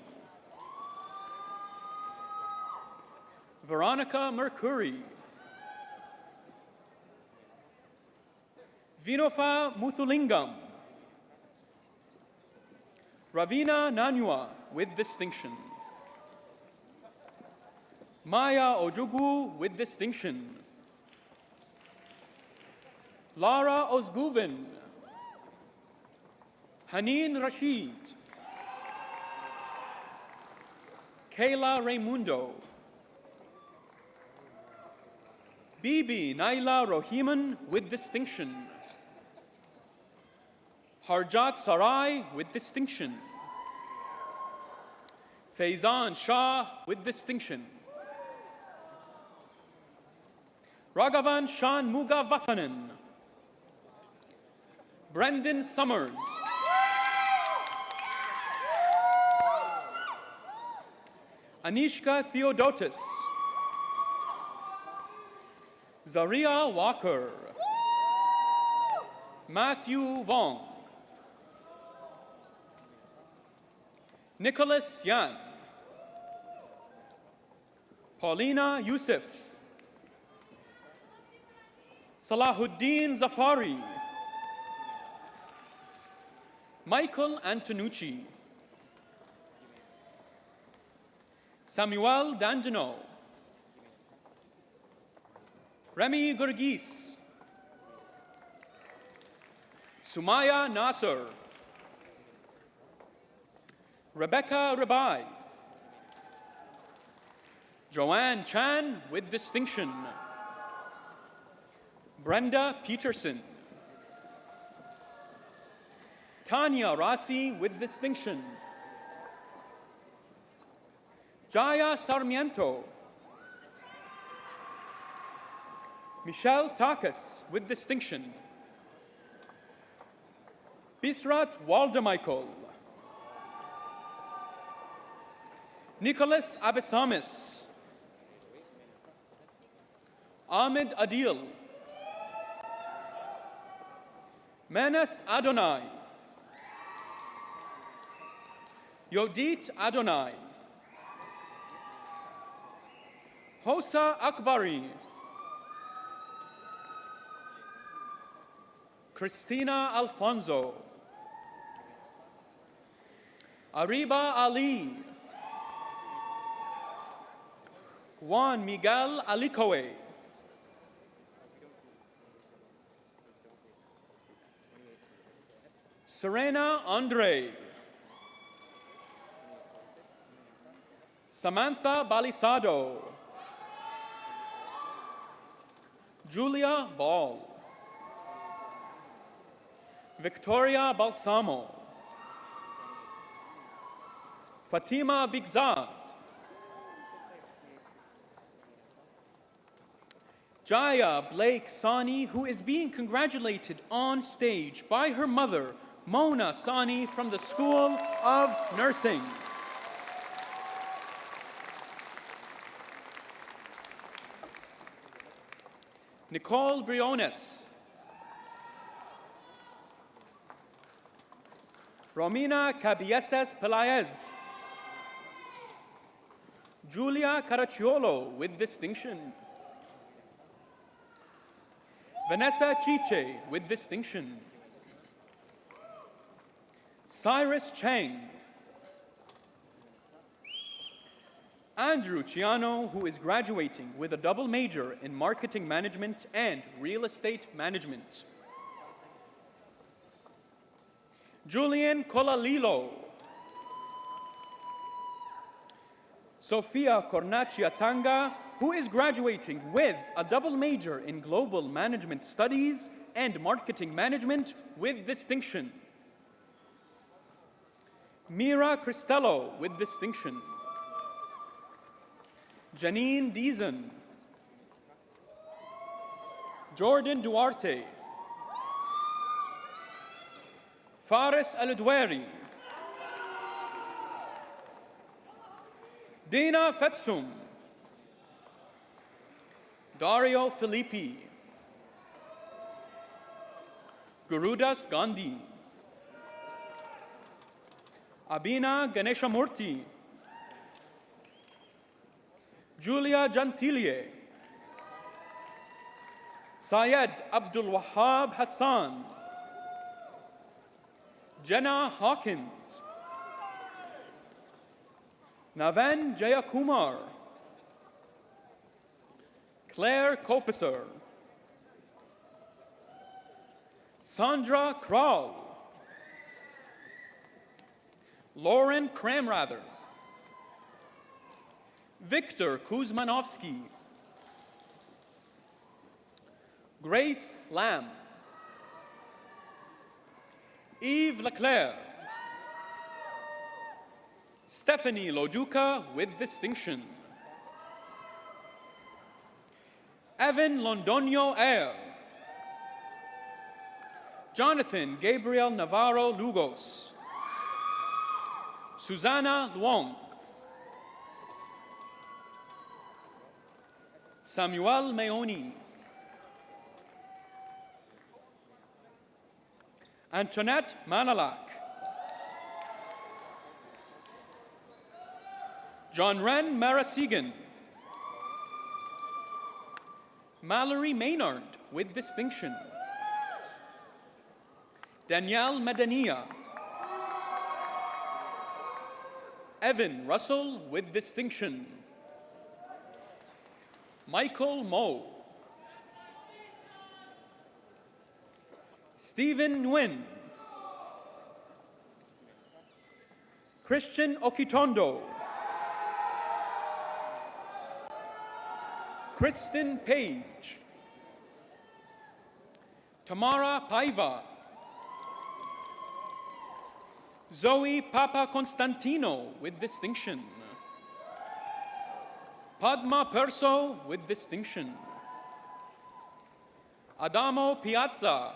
Veronica Mercuri. Vinofa Muthulingam. Ravina Nanyua with distinction. Maya Ojugu with distinction. Lara Ozguvin. Haneen Rashid. Kayla Raimundo. Bibi Naila Rohiman with distinction. Harjat Sarai with distinction. Faizan Shah with distinction. Raghavan Shan Muga Vathanan. Brendan Summers. Anishka Theodotus. Zaria Walker. Matthew Vong. Nicholas Yan. Paulina Yusuf. Salahuddin Zafari. Michael Antonucci. Samuel Dandino. Remy Gurgis. Sumaya Nasser. Rebecca Rabai. Joanne Chan with distinction. Brenda Peterson. Tanya Rasi with distinction. Jaya Sarmiento. Michelle Takas with distinction. Bisrat Waldemichael. Nicholas Abesamis. Ahmed Adil. Manas Adonai. Yodit Adonai. Hosa Akbari. Christina Alfonso. Ariba Ali. Juan Miguel Alicoe. Serena Andre. Samantha Balisado. Julia Ball. Victoria Balsamo. Fatima Bigzad. Jaya Blake Sani, who is being congratulated on stage by her mother, Mona Sani, from the School of Nursing. Nicole Briones. Romina Cabieses Pelaez. Giulia Caracciolo with distinction. Vanessa Chiche with distinction. Cyrus Chang. Andrew Ciano, who is graduating with a double major in marketing management and real estate management. Julian Colalilo. Sofia Cornaccia Tanga, who is graduating with a double major in global management studies and marketing management with distinction. Mira Cristello with distinction. Janine Deason. Jordan Duarte. Faris Al-Dwari. Dina Fetsum. Dario Filippi. Gurudas Gandhi. Abina Ganeshamurthy. Julia Gentile. Syed Abdul Wahab Hassan. Jenna Hawkins. Navan Jayakumar. Claire Kopisar. Sandra Kral. Lauren Kramrather. Victor Kuzmanovsky. Grace Lamb. Yves Leclerc. Stephanie Loduca with distinction. Evan Londonio Air. Jonathan Gabriel Navarro Lugos. Susanna Luong. Samuel Meoni. Antoinette Manalak. John Ren Marasigan. Mallory Maynard with distinction. Danielle Medania. Evan Russell with distinction. Michael Moe. Stephen Nguyen. Christian Okitondo. Kristen Page. Tamara Paiva. Zoe Papa Constantino with distinction. Padma Perso with distinction. Adamo Piazza.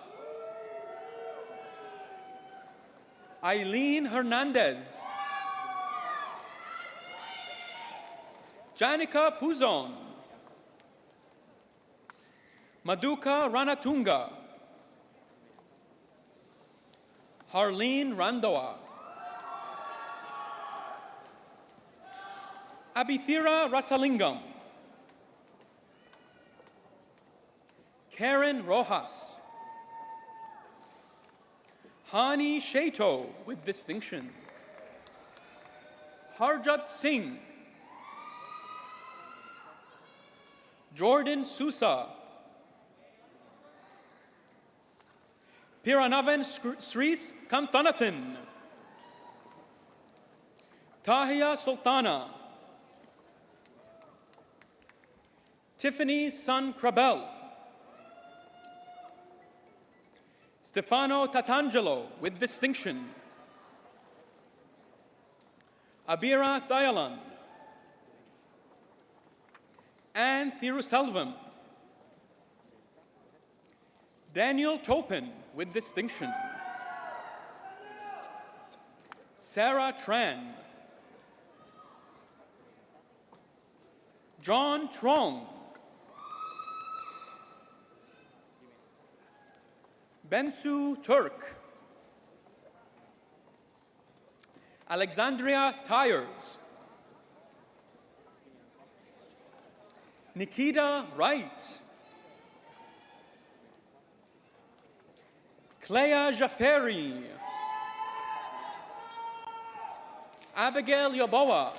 Eileen Hernandez. Janica Puzon. Maduka Ranatunga. Harleen Randoa. Abithira Rasalingam. Karen Rojas. Hani Shato with distinction. Harjat Singh. Jordan Sousa. Piranavan Sris Kanthanathan. Tahia Sultana. Tiffany Sun Krabel. Stefano Tatangelo with distinction. Abira Thayalan. Anne Thiruselvam. Daniel Topin with distinction. Sarah Tran. John Trong. Bensu Turk. Alexandria Tyers. Nikita Wright. Clea Jaferi. Abigail Yaboa.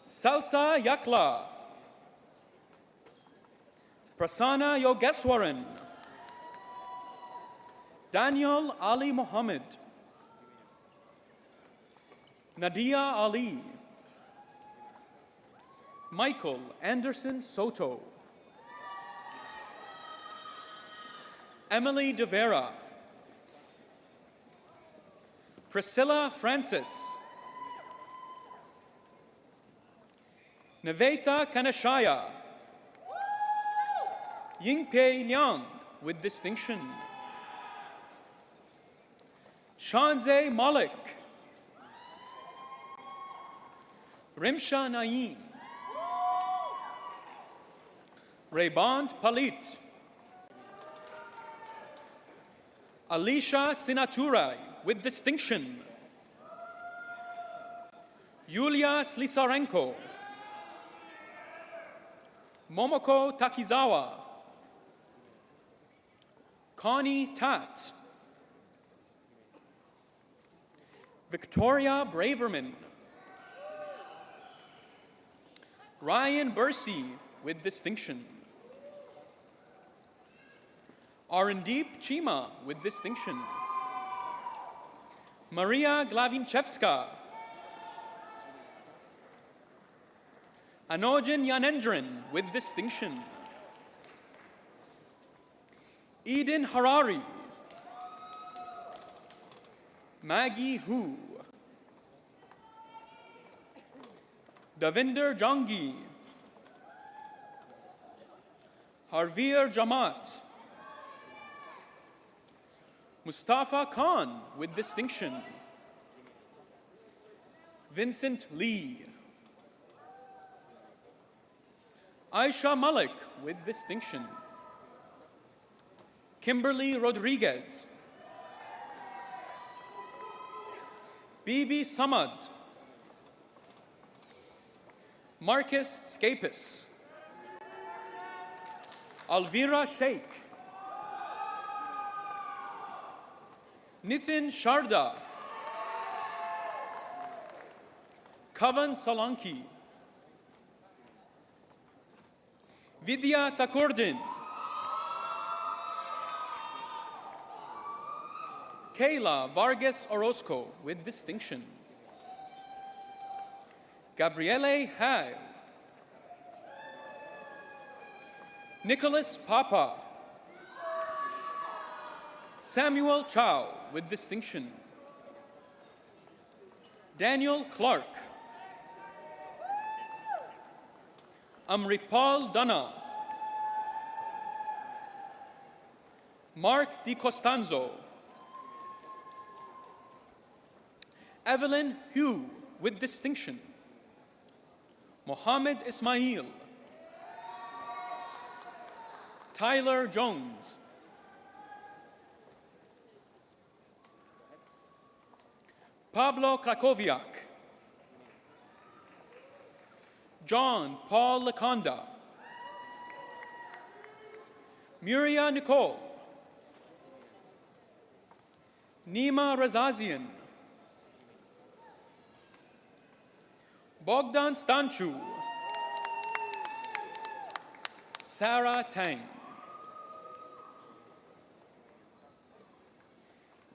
Salsa Yakla. Prasanna Yogeswaran. Daniel Ali Mohammed. Nadia Ali. Michael Anderson Soto. Emily De Vera. Priscilla Francis. Nivetha Kanashaya. Yingpei Liang with distinction. Shanze Malik. Rimsha Naeem. Rayband Palit. Alicia Sinaturai with distinction. Yulia Slisarenko. Momoko Takizawa. Connie Tat. Victoria Braverman. Ryan Bursey with distinction. Arandeep Chima with distinction. Maria Glavinchevska. Anojin Yanendran with distinction. Eden Harari. Maggie Hu. Davinder Jangi. Harveer Jamaat. Mustafa Khan with distinction. Vincent Lee. Aisha Malik with distinction. Kimberly Rodriguez. Bibi Samad. Marcus Scapis. Alvira Sheikh. Nitin Sharda. Kavan Solanki. Vidya Takordin. Kayla Vargas Orozco with distinction. Gabriele Hag. Nicholas Papa. Samuel Chow with distinction. Daniel Clark. Amripal Dana. Mark Di Costanzo. Evelyn Hugh with distinction. Mohammed Ismail. Tyler Jones. Pablo Krakowiak. John Paul Laconda. Muria Nicole. Nima Razazian. Bogdan Stanchu. Sarah Tang.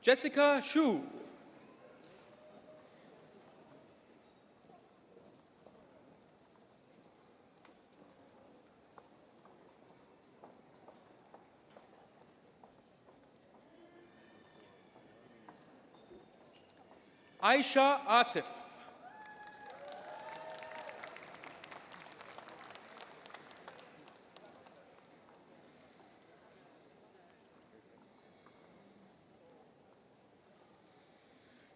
Jessica Shu. Aisha Asif.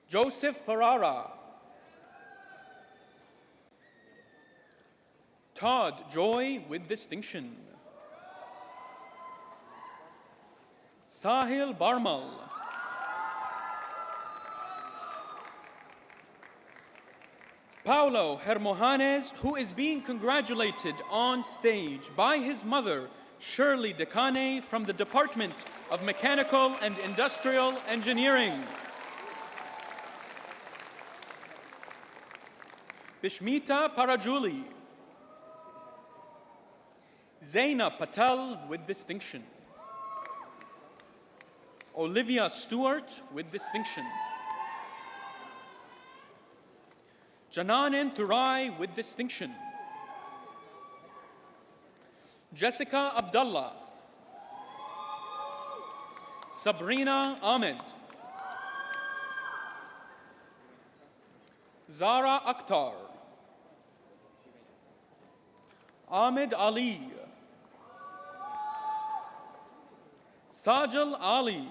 Joseph Ferrara. Todd Joy with distinction. Sahil Barmal. Paulo Hermohanes, who is being congratulated on stage by his mother, Shirley Decane, from the Department of Mechanical and Industrial Engineering. Bishmita Parajuli. Zaina Patel with distinction. Olivia Stewart with distinction. Jananen Turai with distinction. Jessica Abdullah. Sabrina Ahmed. Zara Akhtar. Ahmed Ali. Sajal Ali.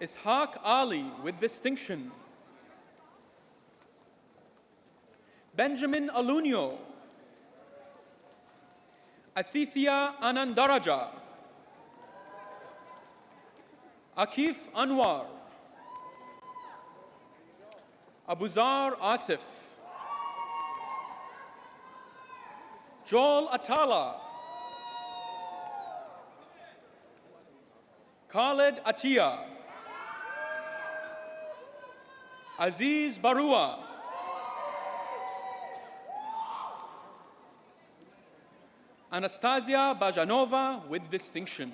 Ishaq Ali with distinction. Benjamin Alunio. Athithia Anandaraja. Akif Anwar. Abuzar Asif. Joel Atala. Khaled Atia. Aziz Barua. Anastasia Bajanova with distinction.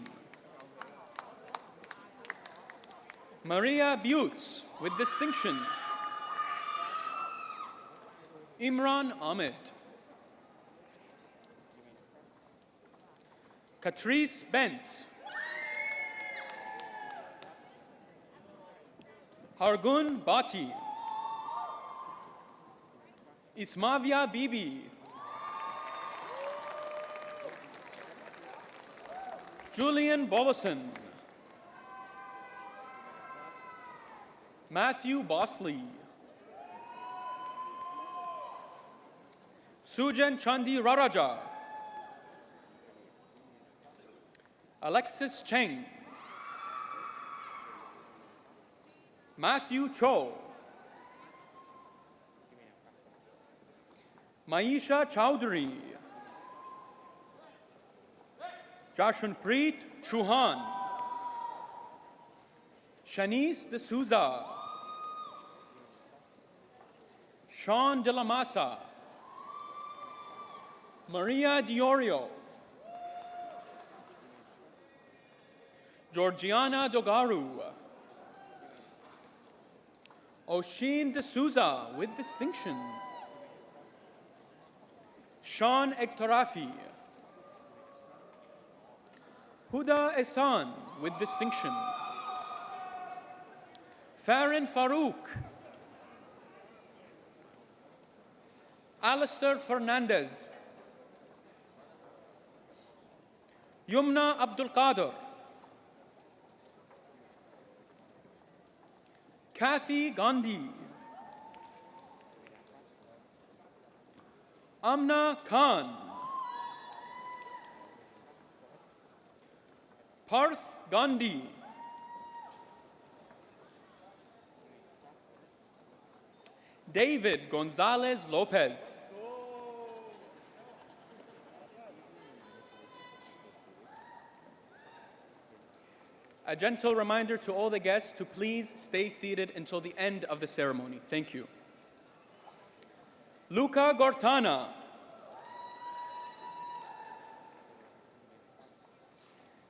Maria Butz with distinction. Imran Ahmed. Catrice Bent. Hargun Bati. Ismavia Bibi. Julian Bollison. Matthew Bosley. Sujan Chandi Raraja. Alexis Cheng. Matthew Cho. Maisha Chowdhury. Jashanpreet Chauhan. Shanice D'Souza. Sean De La Masa. Maria Diorio. Georgiana Dogaru. Oshin D'Souza with distinction. Sean Ektorafi. Huda Ehsan with distinction. Farhan Farouk. Alistair Fernandez. Yumna Abdul Qadir. Kathy Gandhi. Amna Khan. Parth Gandhi. David Gonzalez Lopez. A gentle reminder to all the guests to please stay seated until the end of the ceremony. Thank you. Luca Gortana.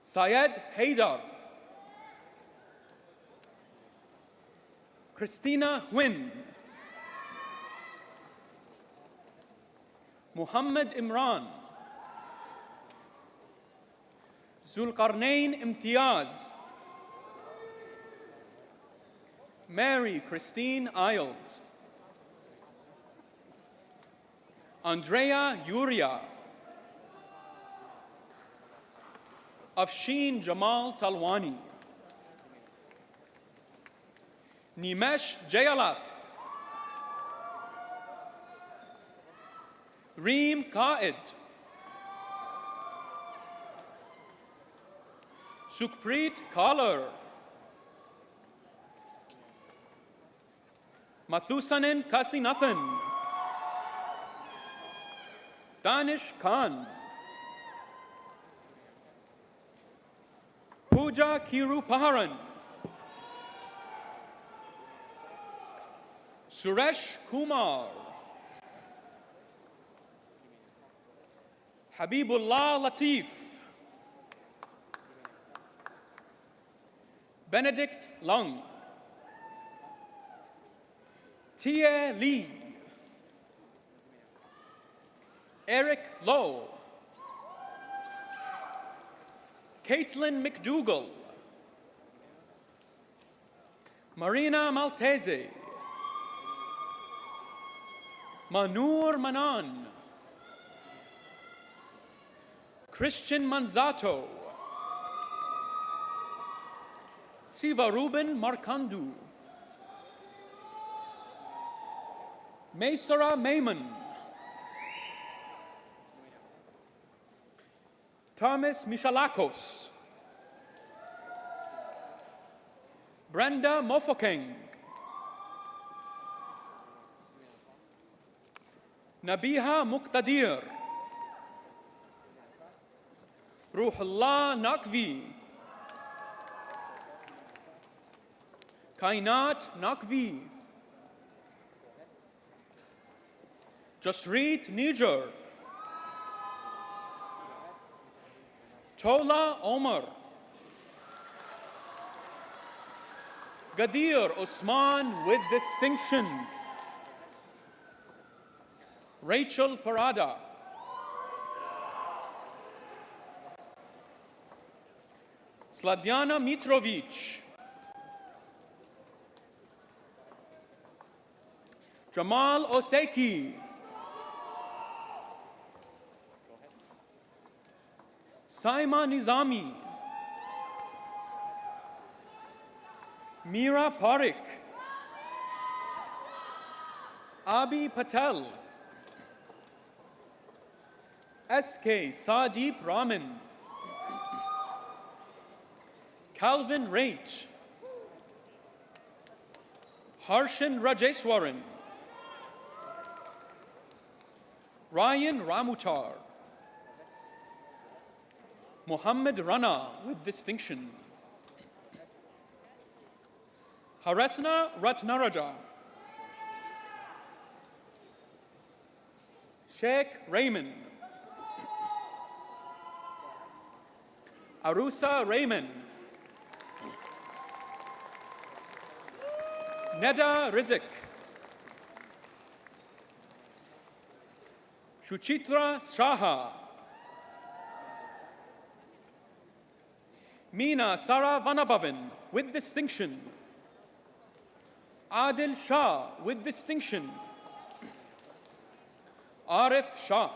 Syed Haidar. Christina Huyn. Muhammad Imran. Zulqarnain Imtiaz. Mary Christine Isles. Andrea Yuria. Afshin Jamal Talwani. Nimesh Jayalath. Reem Qaid. Sukhpreet Kalar. Mathusanen Kasinathan, Danish Khan, Pooja Kirupaharan, Suresh Kumar, Habibullah Latif, Benedict Lung, Tia Lee, Eric Lowe, Caitlin McDougall, Marina Maltese, Manur Manan, Christian Manzato, Siva Ruben Markandu, Maysara Mayman, Thomas Michalakos, Brenda Mofokeng, Nabiha Muqtadir, Ruhullah Naqvi, Kainat Naqvi, Jasreet Nijar, Tola Omar, Gadir Osman with distinction, Rachel Parada, Sladjana Mitrovic, Jamal Oseki, Saima Nizami, Mira Parik, Abi Patel, S.K. Sadeep Raman, Calvin Raitt, Harshan Rajeswaran, Ryan Ramutar, Muhammad Rana with distinction, Haresna Ratnaraja, Sheikh Raymond, Arusa Raymond, Neda Rizik, Shuchitra Shaha, Meena Sara Vanabhavan with distinction, Adil Shah with distinction, Arif Shash,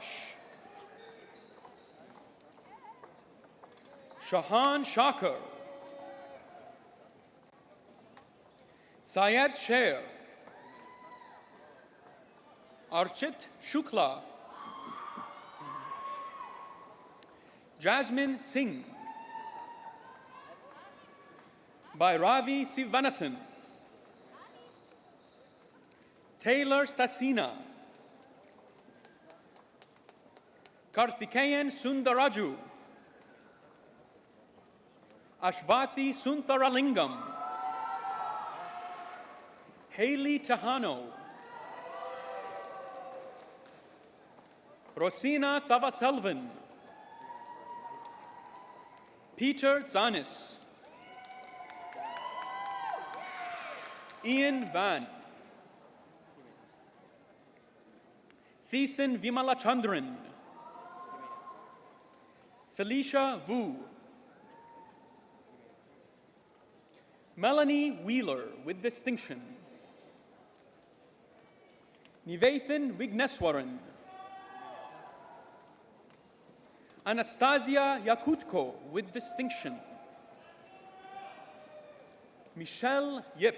Shahan Shakar, Syed Sher, Archit Shukla, Jasmine Singh, by Ravi Sivanasan, Taylor Stasina, Karthikeyan Sundaraju, Ashvati Sundaralingam, Haley Tahano, Rosina Tavaselvan, Peter Zanis, Ian Van, Thiessen Vimalachandran, Felicia Vu, Melanie Wheeler with distinction, Nivethan Vigneswaran, Anastasia Yakutko with distinction, Michelle Yip,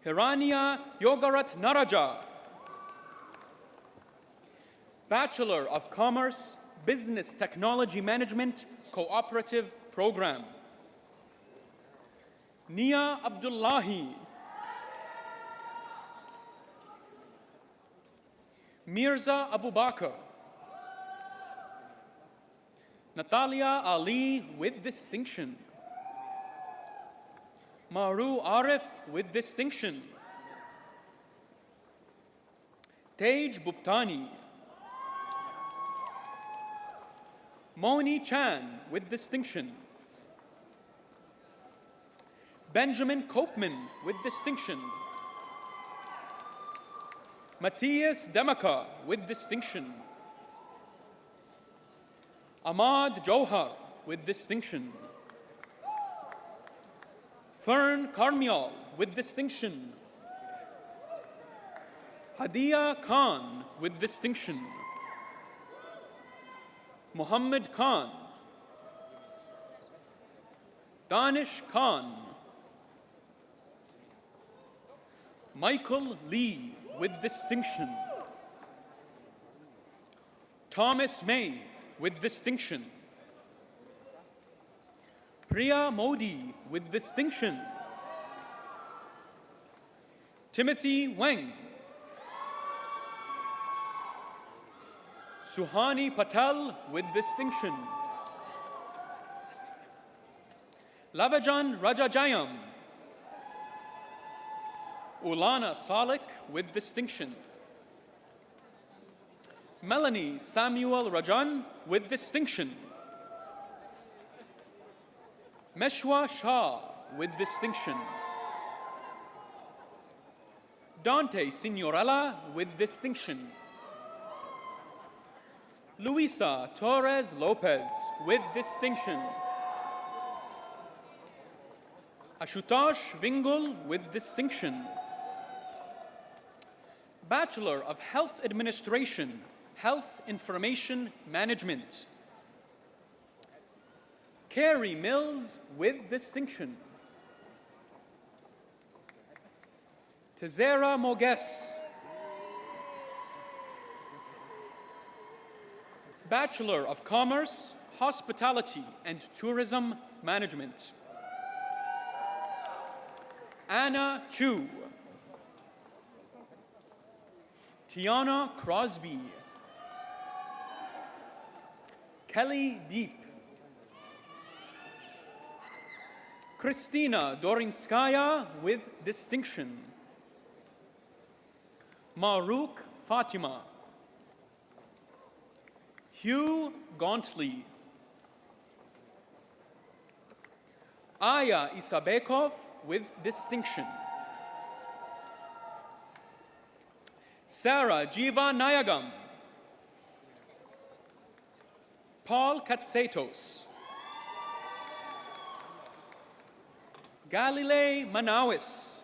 Hirania Yogarat Naraja, Bachelor of Commerce, Business Technology Management, Cooperative Program, Nia Abdullahi, Mirza Abu Bakr, Natalia Ali with distinction, Maru Arif with distinction, Tej Buptani, Moni Chan with distinction, Benjamin Koopman with distinction, Matthias Demaka with distinction, Ahmad Johar with distinction, Fern Karmial with distinction, Hadia Khan with distinction, Muhammad Khan, Danish Khan, Michael Lee with distinction, Thomas May with distinction, Priya Modi with distinction, Timothy Wang, Suhani Patel with distinction, Lavajan Rajajayam, Ulana Salik with distinction, Melanie Samuel Rajan with distinction, Meshwa Shah with distinction, Dante Signorella with distinction, Luisa Torres Lopez with distinction, Ashutosh Vingul with distinction, Bachelor of Health Administration, Health Information Management, Carrie Mills with distinction, Tazera Moges, Bachelor of Commerce, Hospitality and Tourism Management, Anna Chu, Tiana Crosby, Kelly Deep, Kristina Dorinskaya with distinction, Marouk Fatima, Hugh Gauntley, Aya Isabekov with distinction, Sarah Jiva Nayagam, Paul Katsetos, Galilei Manawis,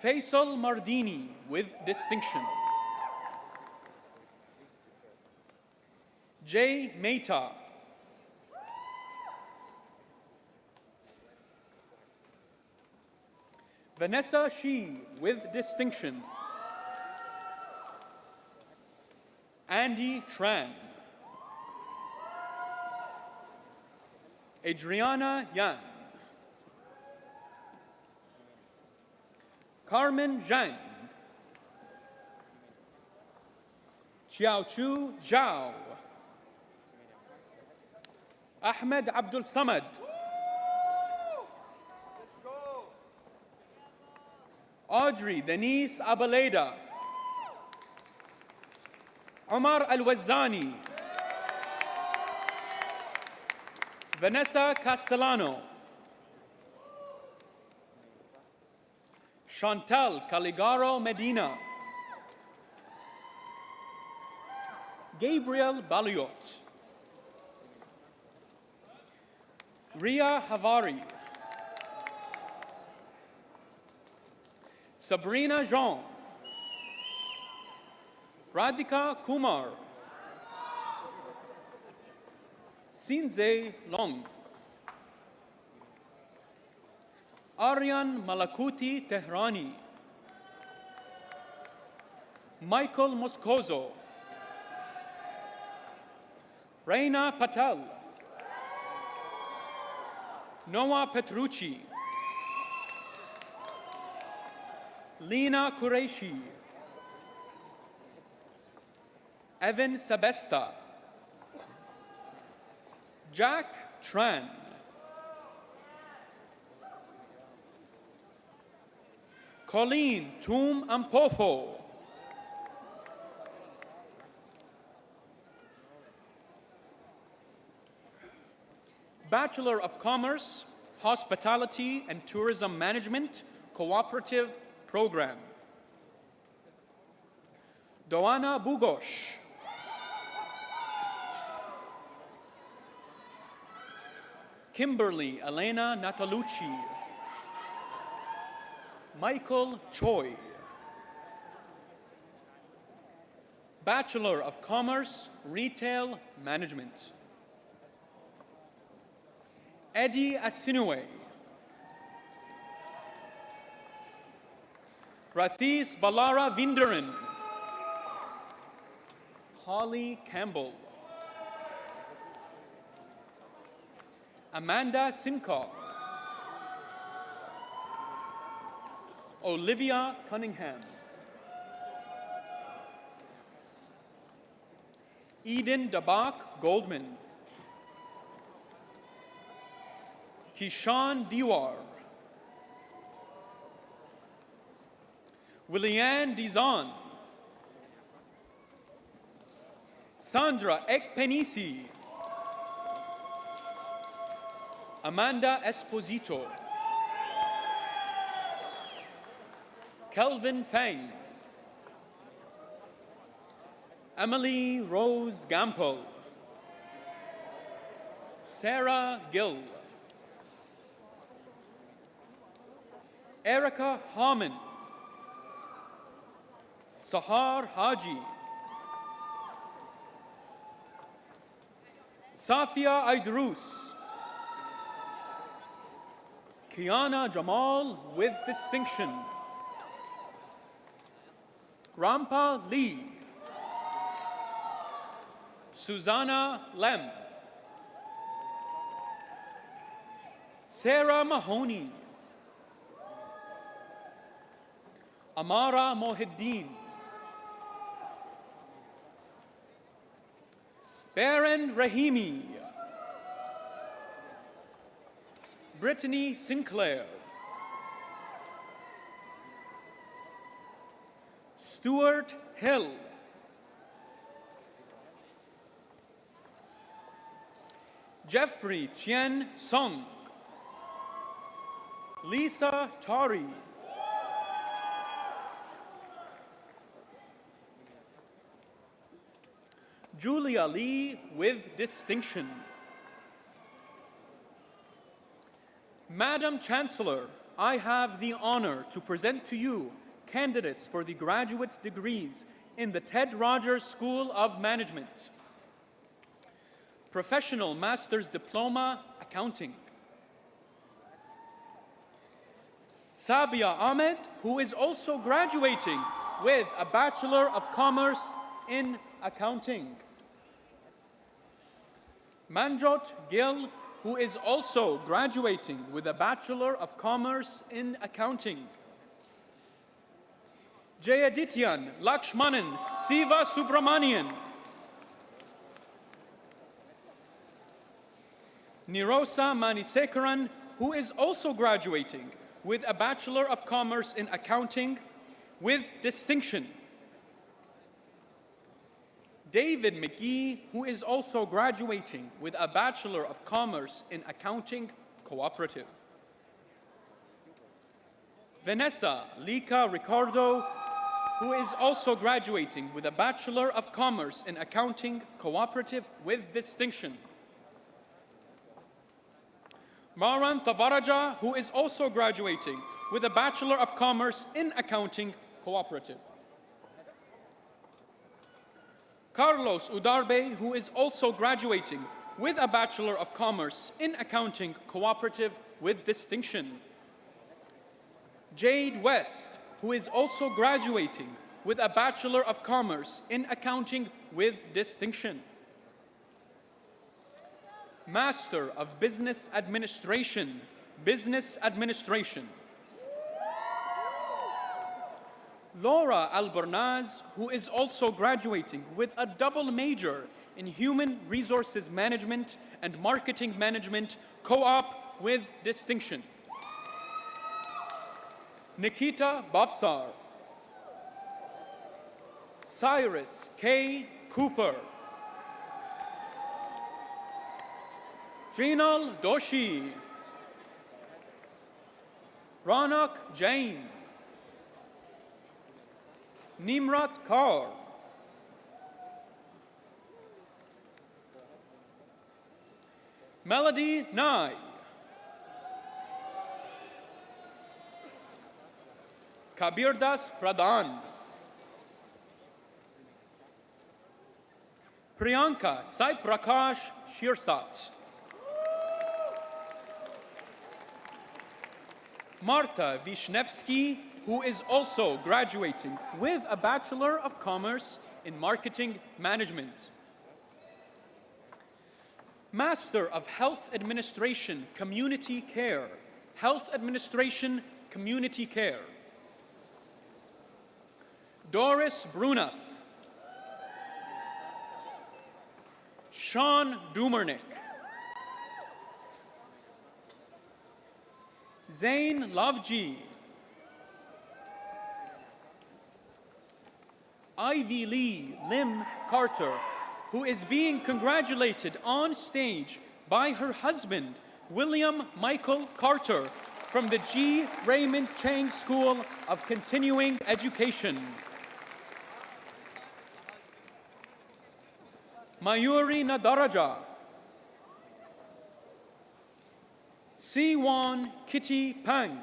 Faisal Mardini with distinction, Jay Mehta, Vanessa Shi with distinction, Andy Tran, Adriana Yan, Carmen Zhang, Xiaochu Zhao, Ahmed Abdul Samad, Audrey Denise Abaleda, Omar Al-Wazzani, Vanessa Castellano, Chantal Caligaro Medina, Gabriel Baliot, Ria Havari, Sabrina Jean, Radhika Kumar, Sinze Long, Aryan Malakuti Tehrani, Michael Moscoso, Reina Patel, Noah Petrucci, Lina Qureshi, Evan Sabesta, Jack Tran, Colleen Tum Ampofo, Bachelor of Commerce, Hospitality and Tourism Management, Cooperative Program. Doana Bugosh, Kimberly Elena Natalucci, Michael Choi, Bachelor of Commerce, Retail Management. Eddie Asinue, Rathis Balara Vindaran, Holly Campbell, Amanda Simcoe, Olivia Cunningham, Eden Dabak Goldman, Kishan Diwar, Willianne Dizon, Sandra Ekpenisi, Amanda Esposito, Kelvin Fang, Emily Rose Gampel, Sarah Gill, Erica Harmon, Sahar Haji, Safia Idrus, Kiana Jamal with distinction, Rampa Lee, Susanna Lem, Sarah Mahoney, Amara Mohiddin, Baron Rahimi, Brittany Sinclair, Stuart Hill, Jeffrey Chien Song, Lisa Tari, Julia Lee with distinction. Madam Chancellor, I have the honor to present to you candidates for the graduate degrees in the Ted Rogers School of Management. Professional Master's Diploma, Accounting. Sabia Ahmed, who is also graduating with a Bachelor of Commerce in Accounting. Manjot Gill, who is also graduating with a Bachelor of Commerce in Accounting. Jayadityan Lakshmanan Siva Subramanian. Nirosa Manisekaran, who is also graduating with a Bachelor of Commerce in Accounting with distinction. David McGee, who is also graduating with a Bachelor of Commerce in Accounting Cooperative. Vanessa Lika Ricardo, who is also graduating with a Bachelor of Commerce in Accounting Cooperative with distinction. Maran Tavaraja, who is also graduating with a Bachelor of Commerce in Accounting Cooperative. Carlos Udarbe, who is also graduating with a Bachelor of Commerce in Accounting Cooperative with distinction. Jade West, who is also graduating with a Bachelor of Commerce in Accounting with distinction. Master of Business Administration, Business Administration. Laura Albornaz, who is also graduating with a double major in Human Resources Management and Marketing Management, co-op with distinction. Nikita Bafsar. Cyrus K. Cooper. Trinal Doshi. Ronak Jain. Nimrat Kaur. Melody Nai. Kabirdas Pradhan. Priyanka Sai Prakash Shirsat. Marta Vishnevsky, who is also graduating with a Bachelor of Commerce in Marketing Management. Master of Health Administration, Community Care. Health Administration, Community Care. Doris Brunath. Sean Dumernick. Zain Lavji. Ivy Lee Lim Carter, who is being congratulated on stage by her husband, William Michael Carter, from the G. Raymond Chang School of Continuing Education. Mayuri Nadaraja. Siwon Kitty Pang.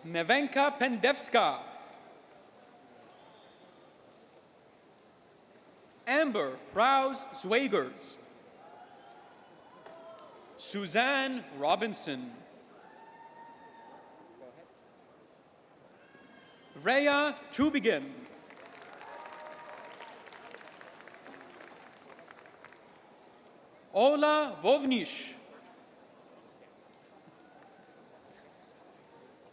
Nevenka Pendevska. Amber Prowse Zwagers. Suzanne Robinson. Rhea Tubigin. Ola Vovnish.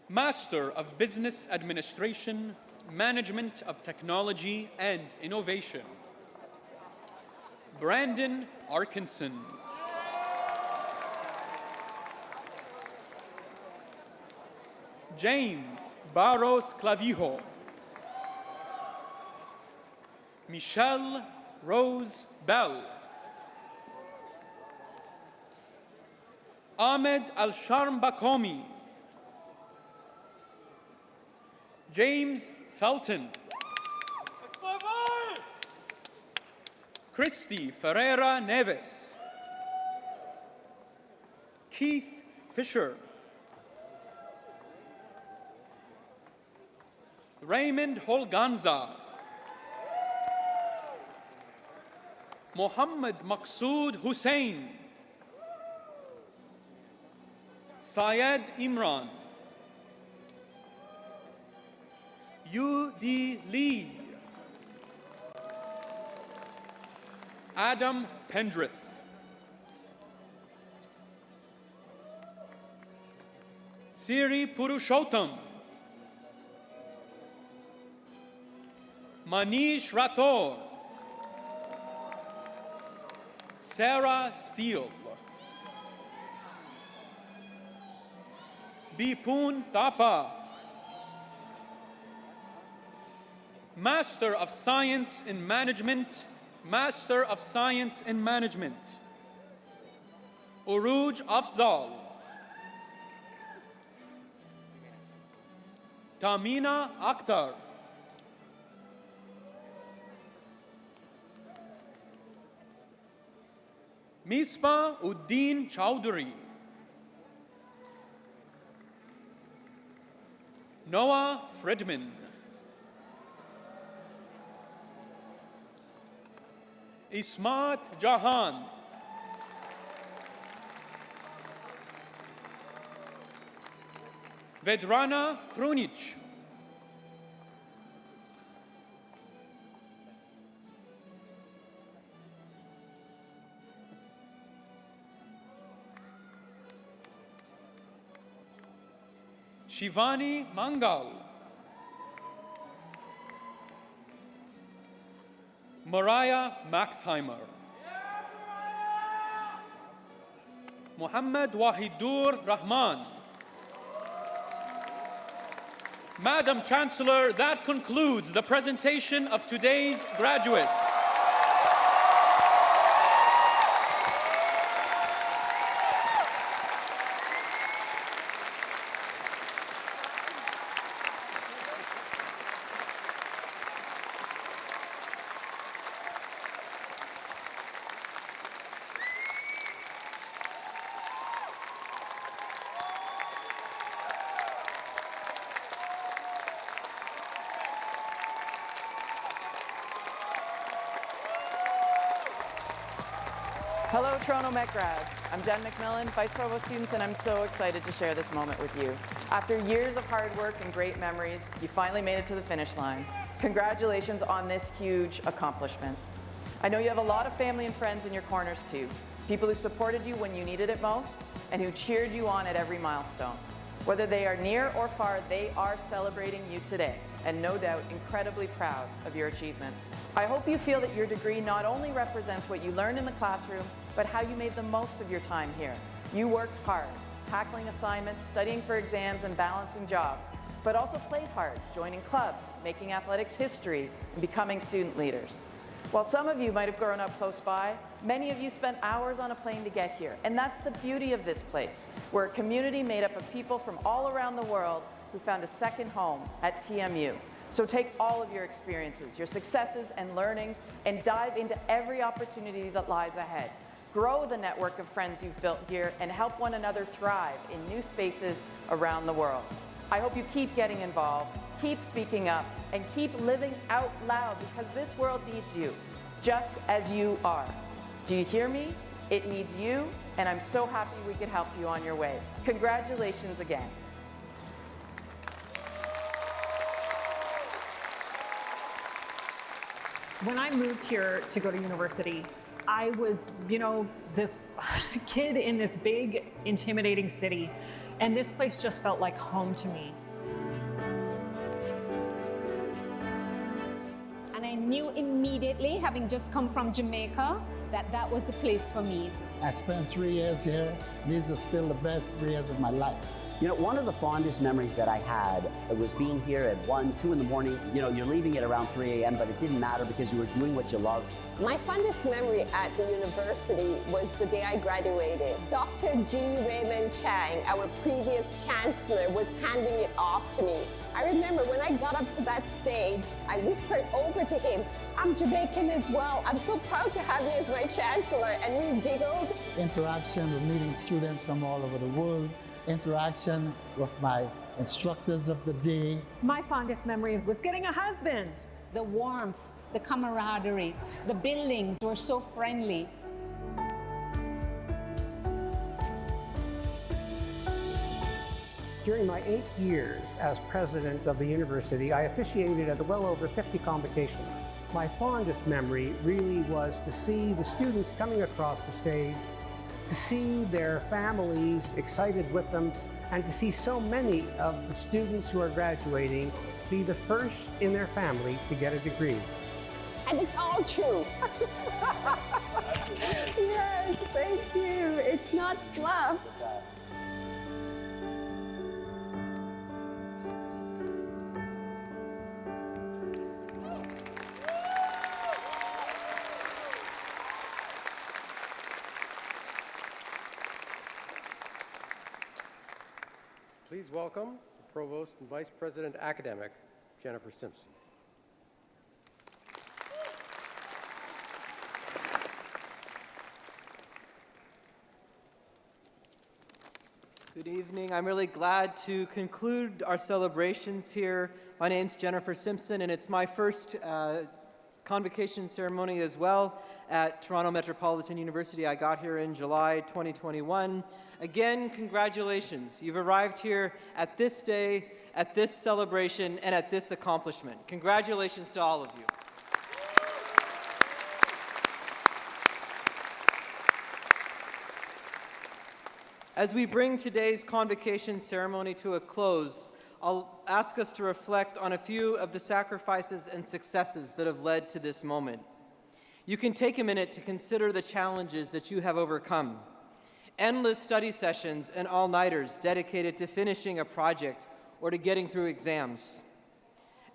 Master of Business Administration, Management of Technology and Innovation. Brandon Arkinson. James Barros Clavijo. Michelle Rose Bell. Ahmed Al-Sharm Bakomi. James Felton. Christy Ferreira Neves. Keith Fisher. Raymond Holganza. Mohammed Maqsood Hussain. Syed Imran. U.D. Lee. Adam Pendrith. Siri Purushottam. Manish Rathore. Sarah Steele. Bipun Thapa. Master of Science in Management. Master of Science in Management. Uruj Afzal. Tamina Akhtar. Misbah Uddin Chowdhury. Noah Fredman. Ismat Jahan. Vedrana Krunic. Shivani Mangal. Mariah Maxheimer. Muhammad Wahidur Rahman. Madam Chancellor, that concludes the presentation of today's graduates. Hello, Toronto Met grads. I'm Jen McMillan, Vice Provost students, and I'm so excited to share this moment with you. After years of hard work and great memories, you finally made it to the finish line. Congratulations on this huge accomplishment. I know you have a lot of family and friends in your corners too, people who supported you when you needed it most, and who cheered you on at every milestone. Whether they are near or far, they are celebrating you today, and no doubt incredibly proud of your achievements. I hope you feel that your degree not only represents what you learned in the classroom, but how you made the most of your time here. You worked hard, tackling assignments, studying for exams, and balancing jobs, but also played hard, joining clubs, making athletics history, and becoming student leaders. While some of you might have grown up close by, many of you spent hours on a plane to get here, and that's the beauty of this place. We're a community made up of people from all around the world who found a second home at TMU. So take all of your experiences, your successes and learnings, and dive into every opportunity that lies ahead. Grow the network of friends you've built here and help one another thrive in new spaces around the world. I hope you keep getting involved, keep speaking up, and keep living out loud because this world needs you, just as you are. Do you hear me? It needs you, and I'm so happy we could help you on your way. Congratulations again. When I moved here to go to university, I was, this kid in this big, intimidating city, and this place just felt like home to me. And I knew immediately, having just come from Jamaica, that that was the place for me. I spent 3 years here. These are still the best 3 years of my life. One of the fondest memories that I had was being here at 1, 2 in the morning. You're leaving at around 3 a.m., but it didn't matter because you were doing what you loved. My fondest memory at the university was the day I graduated. Dr. G. Raymond Chang, our previous chancellor, was handing it off to me. I remember when I got up to that stage, I whispered over to him, "I'm Jamaican as well. I'm so proud to have you as my chancellor," and we giggled. Interaction with meeting students from all over the world, interaction with my instructors of the day. My fondest memory was getting a husband. The warmth, the camaraderie, the buildings were so friendly. During my 8 years as president of the university, I officiated at well over 50 convocations. My fondest memory really was to see the students coming across the stage, to see their families excited with them, and to see so many of the students who are graduating be the first in their family to get a degree. And it's all true. Yes, thank you. It's not fluff. Please welcome the Provost and Vice President Academic, Jennifer Simpson. Good evening. I'm really glad to conclude our celebrations here. My name's Jennifer Simpson, and it's my first convocation ceremony as well at Toronto Metropolitan University. I got here in July 2021. Again, congratulations. You've arrived here at this day, at this celebration, and at this accomplishment. Congratulations to all of you. As we bring today's convocation ceremony to a close, I'll ask us to reflect on a few of the sacrifices and successes that have led to this moment. You can take a minute to consider the challenges that you have overcome. Endless study sessions and all-nighters dedicated to finishing a project or to getting through exams.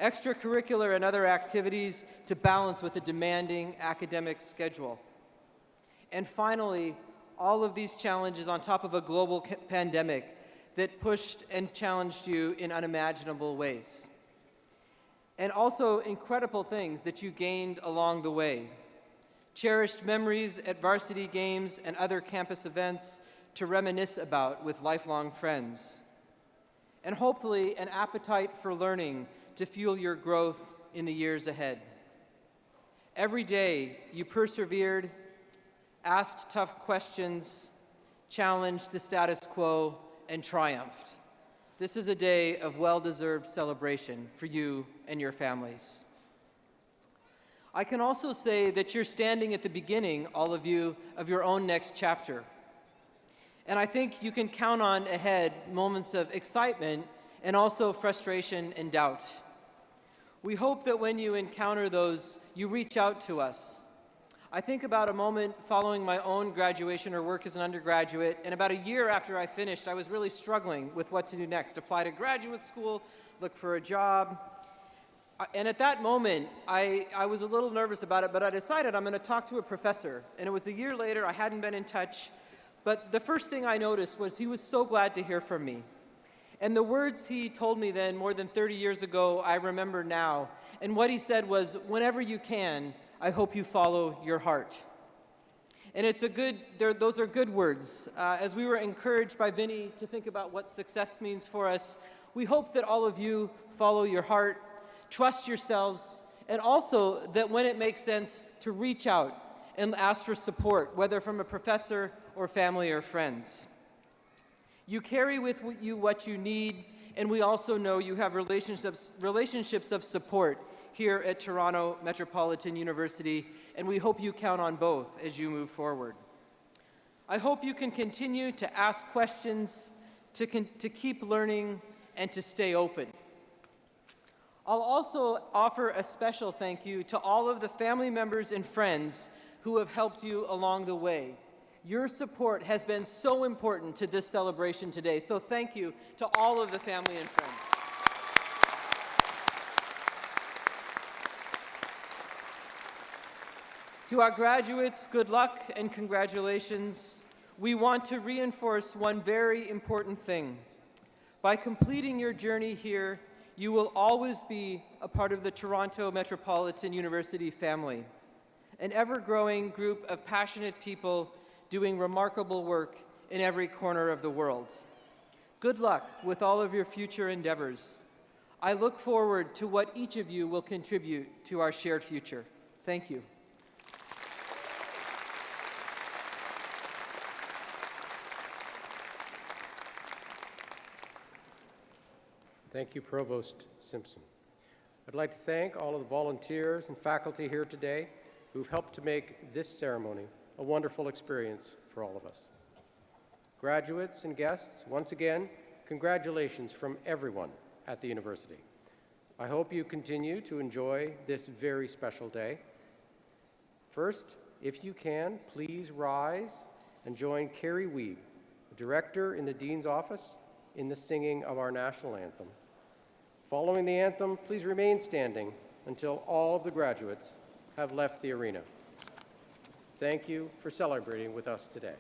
Extracurricular and other activities to balance with a demanding academic schedule. And finally, all of these challenges on top of a global pandemic that pushed and challenged you in unimaginable ways. And also incredible things that you gained along the way. Cherished memories at varsity games and other campus events to reminisce about with lifelong friends. And hopefully an appetite for learning to fuel your growth in the years ahead. Every day you persevered, asked tough questions, challenged the status quo, and triumphed. This is a day of well-deserved celebration for you and your families. I can also say that you're standing at the beginning, all of you, of your own next chapter. And I think you can count on ahead moments of excitement and also frustration and doubt. We hope that when you encounter those, you reach out to us. I think about a moment following my own graduation or work as an undergraduate, and about a year after I finished, I was really struggling with what to do next. Apply to graduate school, look for a job. And at that moment, I was a little nervous about it, but I decided I'm going to talk to a professor. And it was a year later, I hadn't been in touch, but the first thing I noticed was he was so glad to hear from me. And the words he told me then, more than 30 years ago, I remember now. And what he said was, whenever you can, I hope you follow your heart. And it's those are good words. As we were encouraged by Vinny to think about what success means for us, we hope that all of you follow your heart, trust yourselves, and also that when it makes sense to reach out and ask for support, whether from a professor or family or friends. You carry with you what you need, and we also know you have relationships of support here at Toronto Metropolitan University, and we hope you count on both as you move forward. I hope you can continue to ask questions, to keep learning, and to stay open. I'll also offer a special thank you to all of the family members and friends who have helped you along the way. Your support has been so important to this celebration today, so thank you to all of the family and friends. To our graduates, good luck and congratulations. We want to reinforce one very important thing. By completing your journey here, you will always be a part of the Toronto Metropolitan University family, an ever-growing group of passionate people doing remarkable work in every corner of the world. Good luck with all of your future endeavors. I look forward to what each of you will contribute to our shared future. Thank you. Thank you, Provost Simpson. I'd like to thank all of the volunteers and faculty here today who've helped to make this ceremony a wonderful experience for all of us. Graduates and guests, once again, congratulations from everyone at the university. I hope you continue to enjoy this very special day. First, if you can, please rise and join Carrie Weed, the director in the Dean's office, in the singing of our national anthem. Following the anthem, please remain standing until all of the graduates have left the arena. Thank you for celebrating with us today.